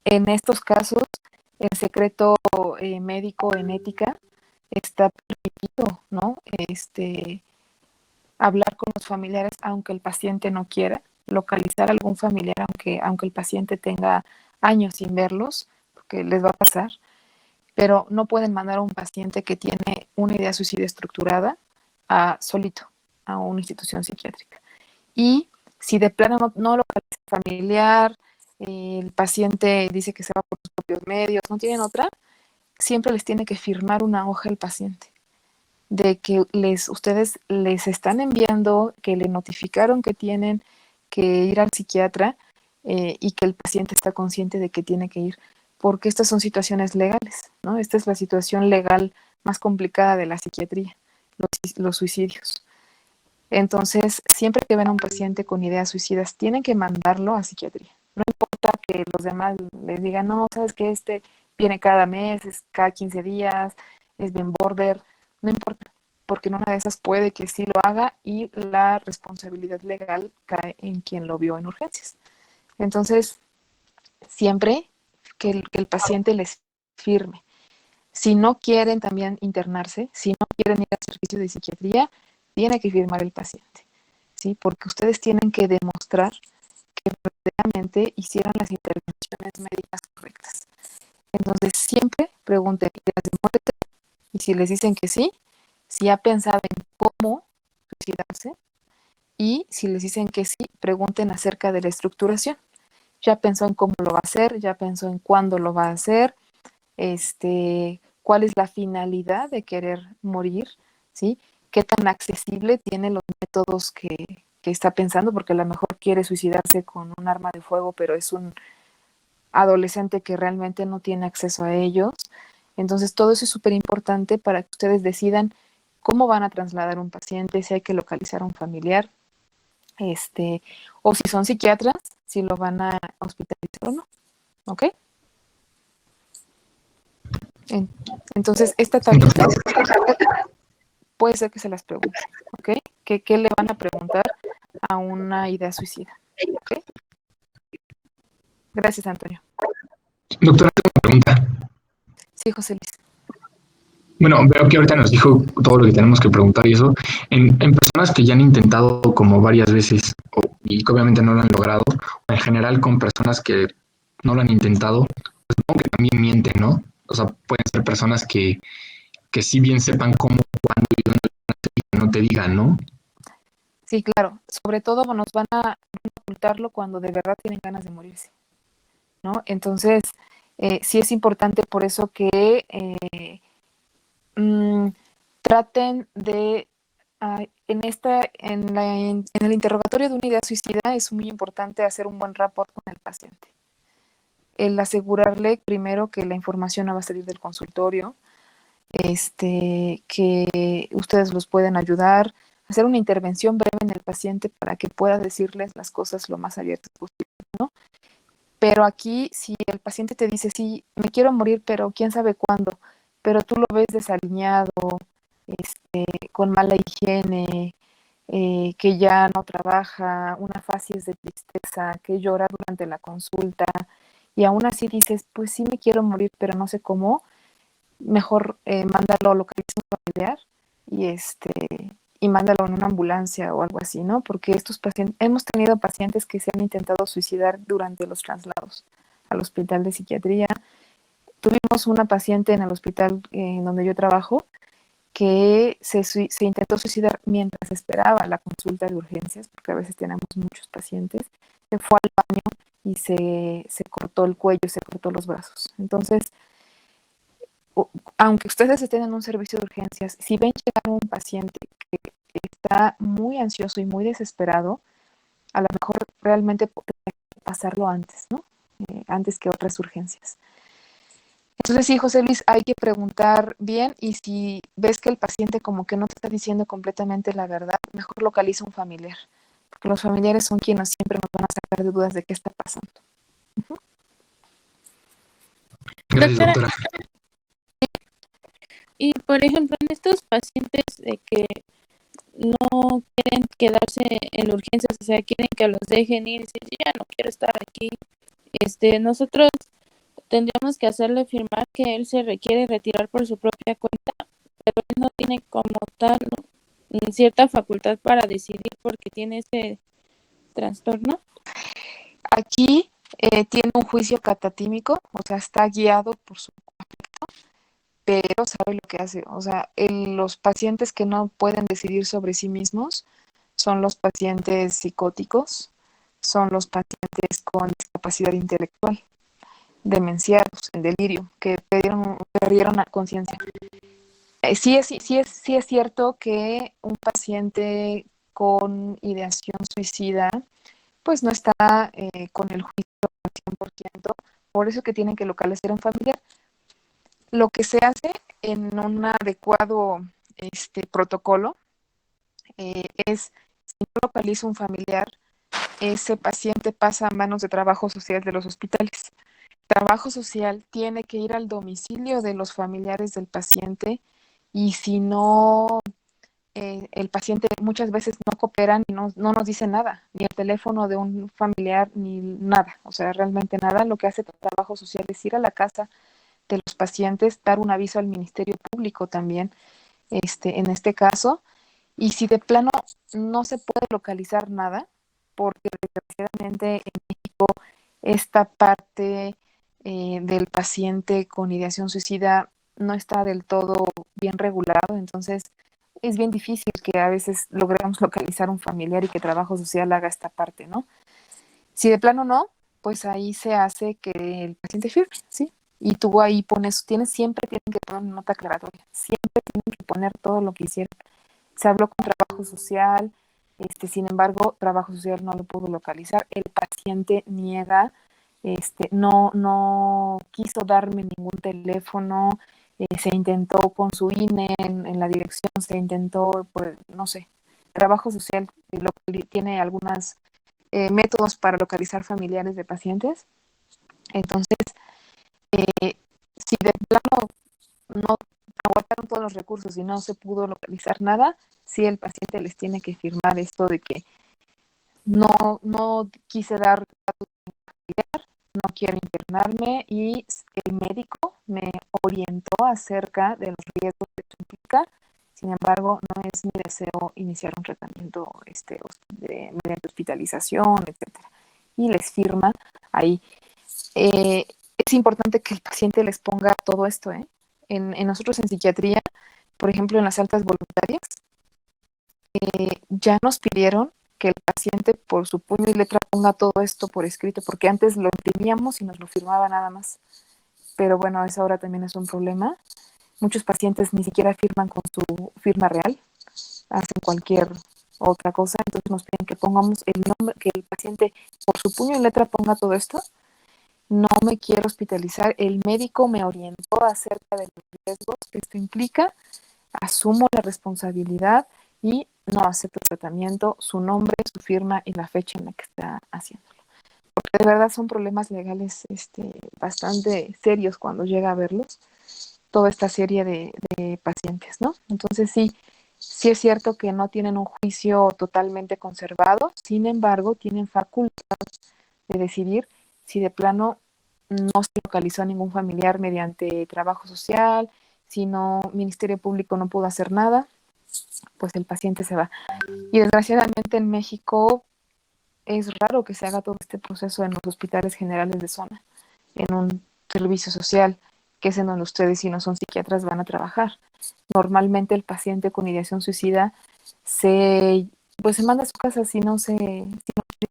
En estos casos, el secreto médico en ética está permitido, ¿no? Hablar con los familiares aunque el paciente no quiera, localizar a algún familiar aunque el paciente tenga años sin verlos, porque les va a pasar, pero no pueden mandar a un paciente que tiene una idea suicida estructurada solito a una institución psiquiátrica. Y si de plano no localiza familiar, el paciente dice que se va por sus propios medios, no tienen otra, siempre les tiene que firmar una hoja el paciente de que ustedes les están enviando, que le notificaron que tienen que ir al psiquiatra y que el paciente está consciente de que tiene que ir, porque estas son situaciones legales, ¿no? Esta es la situación legal más complicada de la psiquiatría, los suicidios. Entonces, siempre que ven a un paciente con ideas suicidas, tienen que mandarlo a psiquiatría. No importa que los demás les digan, no, sabes que viene cada mes, es cada 15 días, es bien border, no importa, porque en una de esas puede que sí lo haga y la responsabilidad legal cae en quien lo vio en urgencias. Entonces, siempre que el paciente les firme. Si no quieren también internarse, si no quieren ir al servicio de psiquiatría, tiene que firmar el paciente, ¿sí? Porque ustedes tienen que demostrar que verdaderamente hicieron las intervenciones médicas correctas. Entonces, siempre pregunten ideas de muerte y si les dicen que sí, si ha pensado en cómo suicidarse y si les dicen que sí, pregunten acerca de la estructuración. Ya pensó en cómo lo va a hacer, ya pensó en cuándo lo va a hacer, cuál es la finalidad de querer morir, ¿sí? Qué tan accesible tiene los métodos que está pensando, porque a lo mejor quiere suicidarse con un arma de fuego, pero es un adolescente que realmente no tiene acceso a ellos. Entonces, todo eso es súper importante para que ustedes decidan cómo van a trasladar un paciente, si hay que localizar a un familiar, o si son psiquiatras, si lo van a hospitalizar o no, ¿ok? Entonces, esta tablita puede ser que se las pregunten, ¿ok? ¿Qué le van a preguntar a una idea suicida? ¿Ok? Gracias, Antonio. Doctora, tengo una pregunta. Sí, José Luis. Bueno, veo que ahorita nos dijo todo lo que tenemos que preguntar y eso. En personas que ya han intentado como varias veces y que obviamente no lo han logrado, o en general con personas que no lo han intentado, pues supongo que también mienten, ¿no? O sea, pueden ser personas que sí bien sepan cómo, cuándo y dónde no te digan, ¿no? Sí, claro. Sobre todo nos van a ocultarlo cuando de verdad tienen ganas de morirse, ¿no? Entonces, sí es importante por eso que mm, traten de, en el interrogatorio de una idea suicida es muy importante hacer un buen rapport con el paciente. El asegurarle primero que la información no va a salir del consultorio, que ustedes los pueden ayudar, hacer una intervención breve en el paciente para que pueda decirles las cosas lo más abiertas posible, ¿no? Pero aquí, si el paciente te dice, sí, me quiero morir, pero quién sabe cuándo, pero tú lo ves desaliñado, con mala higiene, que ya no trabaja, una facies de tristeza, que llora durante la consulta, y aún así dices, pues sí me quiero morir, pero no sé cómo, mejor mándalo a localización familiar y mándalo en una ambulancia o algo así, ¿no? Porque estos pacientes, hemos tenido pacientes que se han intentado suicidar durante los traslados al hospital de psiquiatría. Tuvimos una paciente en el hospital donde yo trabajo que se intentó suicidar mientras esperaba la consulta de urgencias, porque a veces tenemos muchos pacientes, se fue al baño y se cortó el cuello, se cortó los brazos. Entonces, aunque ustedes estén en un servicio de urgencias, si ven llegar un paciente que está muy ansioso y muy desesperado, a lo mejor realmente podría pasarlo antes, ¿no? Antes que otras urgencias. Entonces sí, José Luis, hay que preguntar bien y si ves que el paciente como que no te está diciendo completamente la verdad, mejor localiza un familiar, porque los familiares son quienes siempre nos van a sacar de dudas de qué está pasando. Gracias, Doctora, doctora. y por ejemplo, en estos pacientes de que no quieren quedarse en urgencias, o sea, quieren que los dejen ir, y dicen, "Yo ya no quiero estar aquí, nosotros tendríamos que hacerle firmar que él se requiere retirar por su propia cuenta, pero él no tiene como tal cierta facultad para decidir porque tiene ese trastorno". Aquí tiene un juicio catatímico, o sea, está guiado por su pero sabe lo que hace. O sea, los pacientes que no pueden decidir sobre sí mismos son los pacientes psicóticos, son los pacientes con discapacidad intelectual, demenciados, en delirio, que perdieron la conciencia. Sí es cierto que un paciente con ideación suicida, pues no está con el juicio al 100%, por eso que tienen que localizar un familiar. Lo que se hace en un adecuado protocolo es, si no localiza un familiar, ese paciente pasa a manos de trabajo social de los hospitales. Trabajo social tiene que ir al domicilio de los familiares del paciente y si no, el paciente muchas veces no coopera y no nos dice nada, ni el teléfono de un familiar, ni nada, o sea, realmente nada. Lo que hace el trabajo social es ir a la casa de los pacientes, dar un aviso al Ministerio Público también, en este caso, y si de plano no se puede localizar nada, porque desgraciadamente en México esta parte del paciente con ideación suicida no está del todo bien regulado, entonces es bien difícil que a veces logremos localizar un familiar y que trabajo social haga esta parte, ¿no? Si de plano no, pues ahí se hace que el paciente firme, ¿sí? Y tú ahí tienen que poner una nota aclaratoria, siempre tienen que poner todo lo que hicieron. Se habló con trabajo social, sin embargo, trabajo social no lo pudo localizar, el paciente niega, no quiso darme ningún teléfono, se intentó con su INE en la dirección, se intentó, pues, no sé, trabajo social tiene algunos métodos para localizar familiares de pacientes, entonces, si de plano no agotaron todos los recursos y no se pudo localizar nada, sí el paciente les tiene que firmar esto de que no quise dar datos familiar, no quiero internarme y el médico me orientó acerca de los riesgos de ahorita. Sin embargo, no es mi deseo iniciar un tratamiento mediante hospitalización, etcétera. Y les firma ahí. Es importante que el paciente les ponga todo esto, ¿eh? En nosotros en psiquiatría, por ejemplo, en las altas voluntarias, ya nos pidieron que el paciente por su puño y letra ponga todo esto por escrito, porque antes lo imprimíamos y nos lo firmaba nada más. Pero bueno, eso ahora también es un problema. Muchos pacientes ni siquiera firman con su firma real, hacen cualquier otra cosa, entonces nos piden que pongamos el nombre, que el paciente por su puño y letra ponga todo esto. No me quiero hospitalizar, el médico me orientó acerca de los riesgos que esto implica, asumo la responsabilidad y no acepto el tratamiento, su nombre, su firma y la fecha en la que está haciéndolo. Porque de verdad son problemas legales bastante serios cuando llega a verlos, toda esta serie de pacientes, ¿no? Entonces sí es cierto que no tienen un juicio totalmente conservado, sin embargo, tienen facultad de decidir si de plano no se localizó a ningún familiar mediante trabajo social, si no, Ministerio Público no pudo hacer nada, pues el paciente se va. Y desgraciadamente en México es raro que se haga todo este proceso en los hospitales generales de zona, en un servicio social, que es en donde ustedes, si no son psiquiatras, van a trabajar. Normalmente el paciente con ideación suicida se manda a su casa si no quiere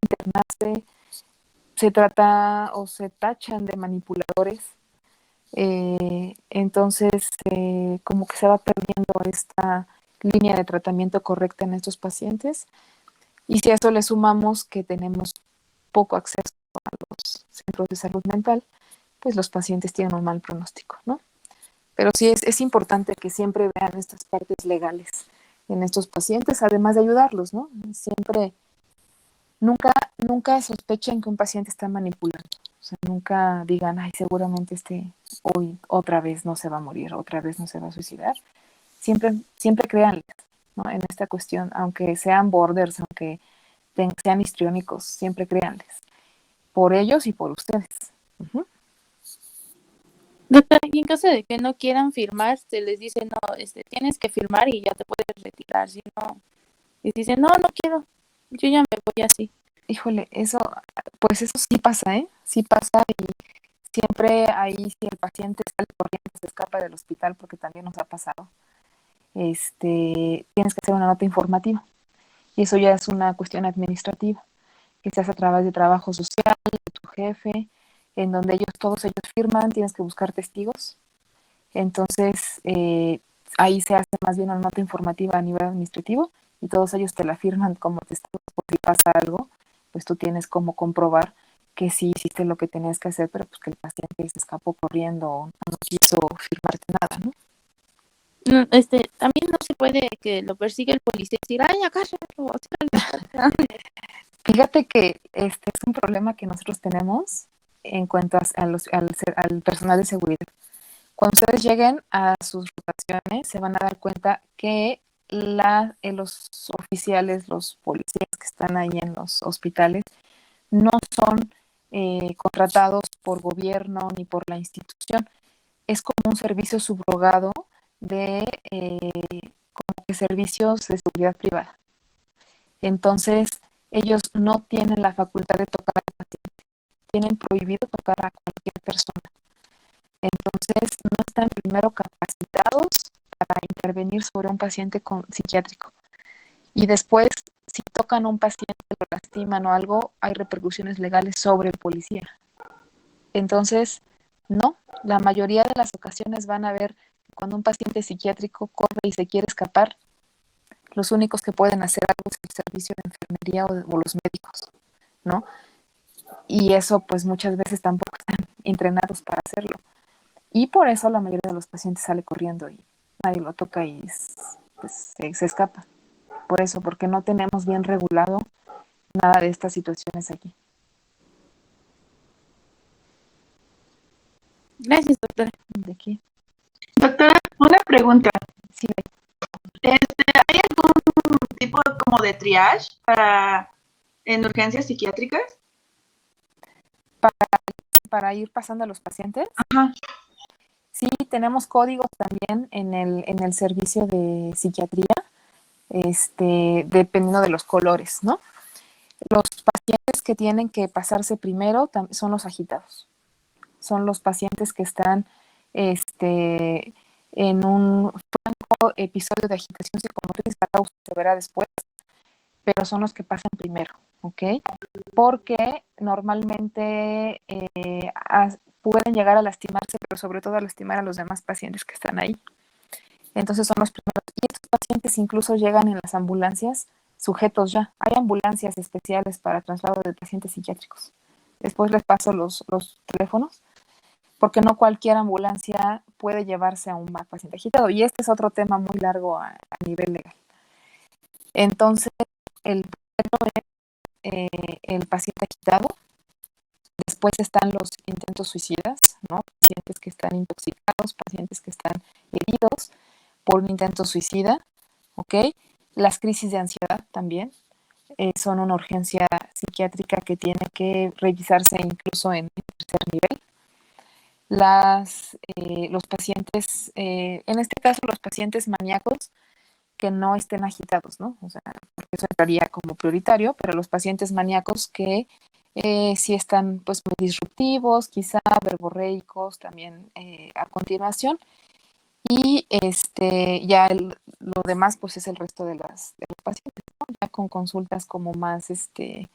internarse, se trata o se tachan de manipuladores. Entonces, como que se va perdiendo esta línea de tratamiento correcta en estos pacientes. Y si a eso le sumamos que tenemos poco acceso a los centros de salud mental, pues los pacientes tienen un mal pronóstico, ¿no? Pero sí es importante que siempre vean estas partes legales en estos pacientes, además de ayudarlos, ¿no? Siempre, nunca sospechen que un paciente está manipulando. O sea, nunca digan, ay, seguramente hoy otra vez no se va a morir, otra vez no se va a suicidar. Siempre créanles, ¿no? En esta cuestión, aunque sean borders, aunque sean histriónicos, siempre créanles. Por ellos y por ustedes. Uh-huh. Doctora, y en caso de que no quieran firmar, se les dice, no, tienes que firmar y ya te puedes retirar. Si no, les dicen, no quiero, yo ya me voy así. Híjole, eso sí pasa, ¿eh? Sí pasa y siempre ahí, si el paciente sale corriendo, se escapa del hospital, porque también nos ha pasado, tienes que hacer una nota informativa. Y eso ya es una cuestión administrativa, que se hace a través de trabajo social, de tu jefe, en donde todos ellos firman, tienes que buscar testigos. Entonces, ahí se hace más bien una nota informativa a nivel administrativo y todos ellos te la firman como testigos por si pasa algo, pues tú tienes como comprobar que sí hiciste lo que tenías que hacer, pero pues que el paciente se escapó corriendo o no quiso firmarte nada, ¿no? También no se puede que lo persiga el policía y decir, ay, agárralo. Fíjate que es un problema que nosotros tenemos en cuanto al personal de seguridad. Cuando ustedes lleguen a sus rotaciones, se van a dar cuenta que los oficiales, los policías que están ahí en los hospitales, no son contratados por gobierno ni por la institución. Es como un servicio subrogado de como que servicios de seguridad privada. Entonces, ellos no tienen la facultad de tocar al paciente. Tienen prohibido tocar a cualquier persona. Entonces, no están primero capacitados para intervenir sobre un paciente psiquiátrico. Y después, si tocan a un paciente, lo lastiman o algo, hay repercusiones legales sobre el policía. Entonces, no, la mayoría de las ocasiones van a ver que cuando un paciente psiquiátrico corre y se quiere escapar, los únicos que pueden hacer algo es el servicio de enfermería o los médicos, ¿no? Y eso, pues, muchas veces tampoco están entrenados para hacerlo. Y por eso la mayoría de los pacientes sale corriendo y nadie lo toca y pues, se escapa. Por eso, porque no tenemos bien regulado nada de estas situaciones aquí. Gracias, doctora. ¿De aquí? Doctora, una pregunta. Sí. ¿Hay algún tipo como de triage en urgencias psiquiátricas? ¿Para ir pasando a los pacientes? Ajá. Sí, tenemos códigos también en el servicio de psiquiatría, dependiendo de los colores, ¿no? Los pacientes que tienen que pasarse primero son los agitados. Son los pacientes que están en un franco episodio de agitación psicomotriz. La causa se verá después, pero son los que pasan primero, ¿ok? Porque normalmente pueden llegar a lastimarse, pero sobre todo a lastimar a los demás pacientes que están ahí. Entonces son los primeros. Y estos pacientes incluso llegan en las ambulancias sujetos ya. Hay ambulancias especiales para traslado de pacientes psiquiátricos. Después les paso los teléfonos, porque no cualquier ambulancia puede llevarse a un paciente agitado. Y este es otro tema muy largo a nivel legal. Entonces, el primero es el paciente agitado. Después están los intentos suicidas, ¿no? Pacientes que están intoxicados, pacientes que están heridos por un intento suicida, ¿ok? Las crisis de ansiedad también son una urgencia psiquiátrica que tiene que revisarse incluso en tercer nivel. Los pacientes, en este caso los pacientes maníacos que no estén agitados, ¿no? O sea, porque eso entraría como prioritario, pero los pacientes maníacos que sí están pues muy disruptivos, quizá verborreicos también a continuación. Y ya lo demás pues es el resto de los pacientes, ¿no? Ya con consultas como más, que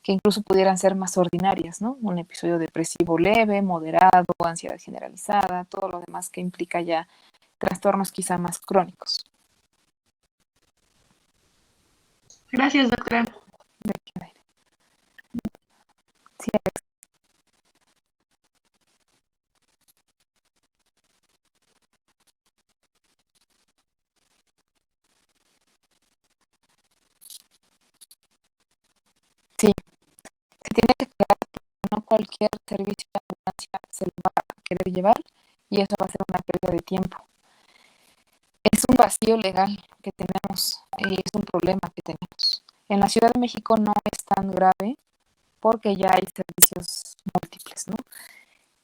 incluso pudieran ser más ordinarias, ¿no? Un episodio depresivo leve, moderado, ansiedad generalizada, todo lo demás que implica ya trastornos quizá más crónicos. Gracias, doctora. ¿De qué? Sí, Alex. Sí, se tiene que aclarar que no cualquier servicio de ambulancia se lo va a querer llevar y eso va a ser una pérdida de tiempo. Es un vacío legal que tenemos, es un problema que tenemos. En la Ciudad de México no es tan grave porque ya hay servicios múltiples, ¿no?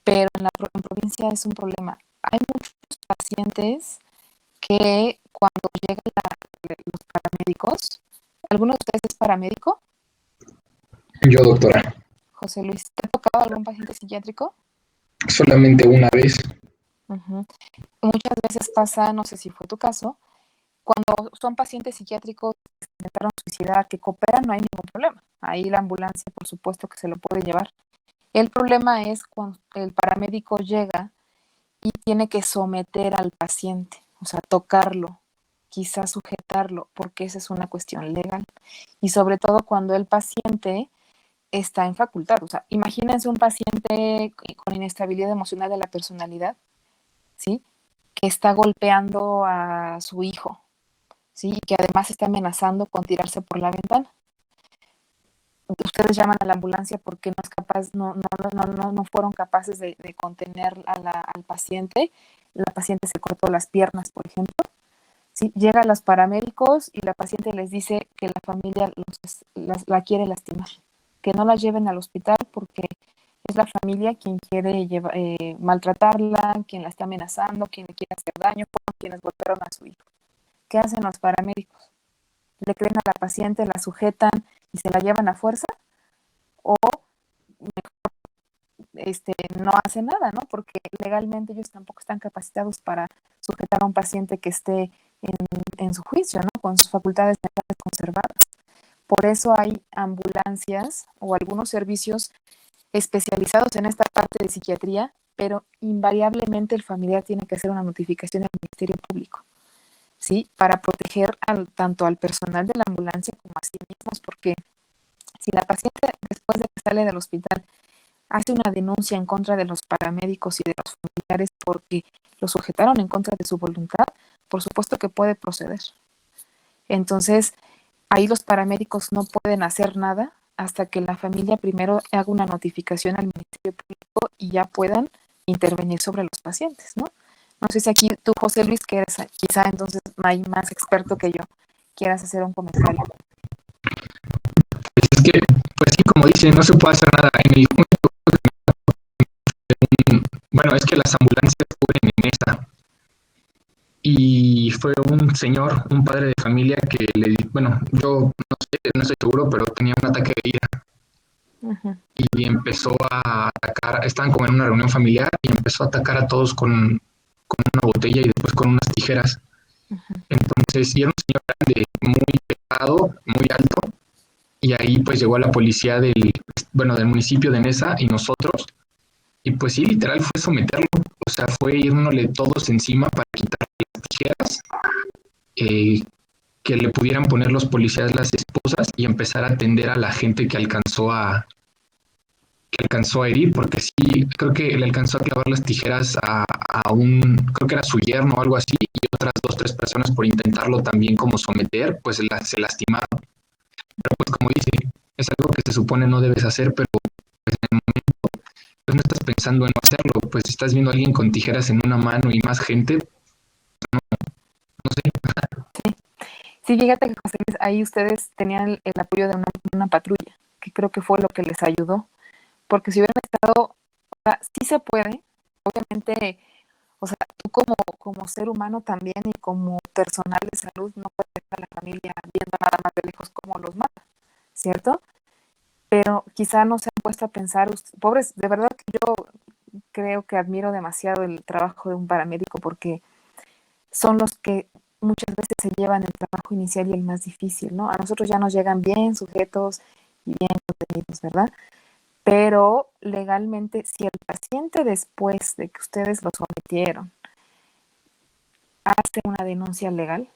Pero en provincia es un problema. Hay muchos pacientes que cuando llegan los paramédicos, ¿alguno de ustedes es paramédico? Yo, doctora, José Luis, ¿te ha tocado algún paciente psiquiátrico? solamente una vez. Uh-huh. Muchas veces pasa, no sé si fue tu caso, cuando son pacientes psiquiátricos que se intentaron suicidar, que cooperan, no hay ningún problema. Ahí la ambulancia, por supuesto, que se lo puede llevar. El problema es cuando el paramédico llega y tiene que someter al paciente, o sea, tocarlo, quizás sujetarlo, porque esa es una cuestión legal. Y sobre todo cuando el paciente está en facultad. O sea, imagínense un paciente con inestabilidad emocional de la personalidad, ¿sí? Que está golpeando a su hijo, ¿sí? Y que además está amenazando con tirarse por la ventana. Ustedes llaman a la ambulancia porque no es capaz, no fueron capaces de contener al paciente. La paciente se cortó las piernas, por ejemplo. ¿Sí? Llegan los paramédicos y la paciente les dice que la familia la quiere lastimar, que no la lleven al hospital porque es la familia quien quiere maltratarla, quien la está amenazando, quien le quiere hacer daño, quienes golpearon a su hijo. ¿Qué hacen los paramédicos? ¿Le creen a la paciente, la sujetan y se la llevan a fuerza? ¿O mejor no hacen nada, ¿no? Porque legalmente ellos tampoco están capacitados para sujetar a un paciente que esté en su juicio, ¿no? Con sus facultades mentales conservadas. Por eso hay ambulancias o algunos servicios especializados en esta parte de psiquiatría, pero invariablemente el familiar tiene que hacer una notificación al Ministerio Público, ¿sí? Para proteger tanto al personal de la ambulancia como a sí mismos, porque si la paciente después de que sale del hospital hace una denuncia en contra de los paramédicos y de los familiares porque lo sujetaron en contra de su voluntad, por supuesto que puede proceder. Entonces, ahí los paramédicos no pueden hacer nada hasta que la familia primero haga una notificación al Ministerio Público y ya puedan intervenir sobre los pacientes, ¿no? No sé si aquí tú, José Luis, que eres quizá entonces más experto que yo, quieras hacer un comentario. Es que, pues sí, como dice, no se puede hacer nada. Bueno, es que las ambulancias cubren en fue un señor, un padre de familia que bueno, yo no sé, no estoy seguro, pero tenía un ataque de ira y empezó a atacar, estaban como en una reunión familiar y empezó a atacar a todos con una botella y después con unas tijeras. Entonces, y era un señor grande, muy pesado, muy alto, y ahí pues llegó la policía del municipio de Nesa y nosotros, y pues sí, literal fue someterlo, o sea, fue irnosle todos encima para quitarle las tijeras, que le pudieran poner los policías las esposas y empezar a atender a la gente que alcanzó a herir, porque sí, creo que le alcanzó a clavar las tijeras creo que era su yerno o algo así, y otras 2, 3 personas por intentarlo también como someter, pues se lastimaron. Pero pues como dice, es algo que se supone no debes hacer, pero pues, en el momento pues no estás pensando en no hacerlo, pues si estás viendo a alguien con tijeras en una mano y más gente, no sé. Sí, fíjate que José Luis, ahí ustedes tenían el apoyo de una patrulla, que creo que fue lo que les ayudó, porque si hubieran estado, o sea, sí se puede, obviamente, o sea, tú como ser humano también y como personal de salud no puedes dejar a la familia viendo nada más de lejos cómo los mata, ¿cierto? Pero quizá no se han puesto a pensar, pobres, de verdad que yo creo que admiro demasiado el trabajo de un paramédico porque son los que muchas veces se llevan el trabajo inicial y el más difícil, ¿no? A nosotros ya nos llegan bien sujetos y bien contenidos, ¿verdad? Pero legalmente, si el paciente después de que ustedes lo sometieron hace una denuncia legal,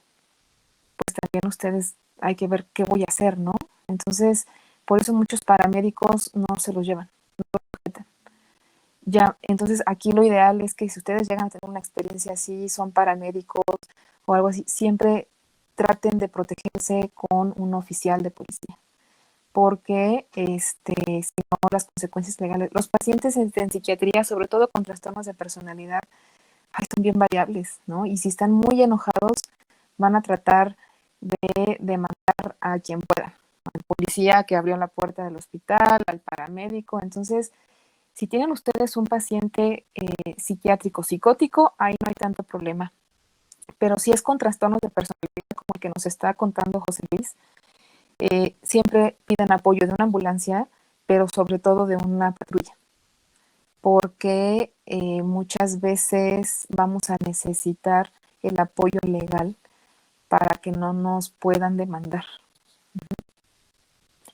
pues también ustedes hay que ver qué voy a hacer, ¿no? Entonces, por eso muchos paramédicos no se los llevan, no lo sujetan. Ya, entonces aquí lo ideal es que si ustedes llegan a tener una experiencia así, son paramédicos o algo así, siempre traten de protegerse con un oficial de policía, porque si no, las consecuencias legales, los pacientes en psiquiatría, sobre todo con trastornos de personalidad, son bien variables, ¿no? Y si están muy enojados, van a tratar de demandar a quien pueda, al policía que abrió la puerta del hospital, al paramédico. Entonces, si tienen ustedes un paciente psiquiátrico, psicótico, ahí no hay tanto problema. Pero si es con trastornos de personalidad, como el que nos está contando José Luis, siempre piden apoyo de una ambulancia, pero sobre todo de una patrulla, porque muchas veces vamos a necesitar el apoyo legal para que no nos puedan demandar.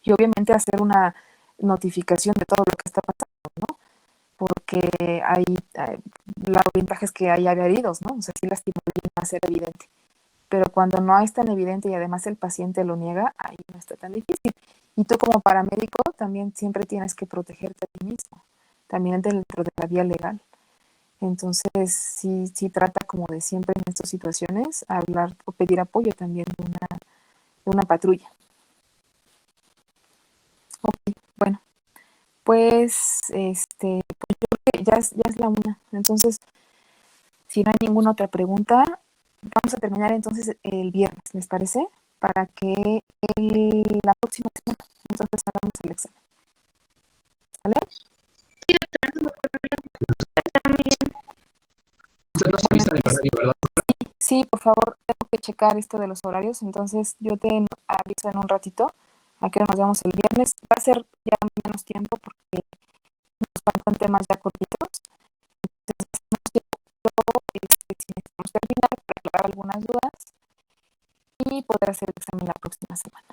Y obviamente hacer una notificación de todo lo que está pasando, ¿no? Porque la ventaja es que hay heridos, ¿no? O sea, sí lastimaría va a ser evidente. Pero cuando no es tan evidente y además el paciente lo niega, ahí no está tan difícil. Y tú como paramédico también siempre tienes que protegerte a ti mismo, también dentro de la vía legal. Entonces, sí trata como de siempre en estas situaciones, hablar o pedir apoyo también de una patrulla. Ok, bueno, pues, pues yo creo que ya es la 1. Entonces, si no hay ninguna otra pregunta, vamos a terminar entonces el viernes, ¿les parece? Para que la próxima semana entonces hagamos el examen. ¿Vale? Sí, doctora, Usted nos avisa del horario, ¿verdad? Sí, por favor, tengo que checar esto de los horarios, entonces yo te aviso en un ratito a que nos vemos el viernes. Va a ser ya menos tiempo porque nos faltan temas ya cortitos. Entonces, si necesitamos terminar para aclarar algunas dudas y poder hacer el examen la próxima semana.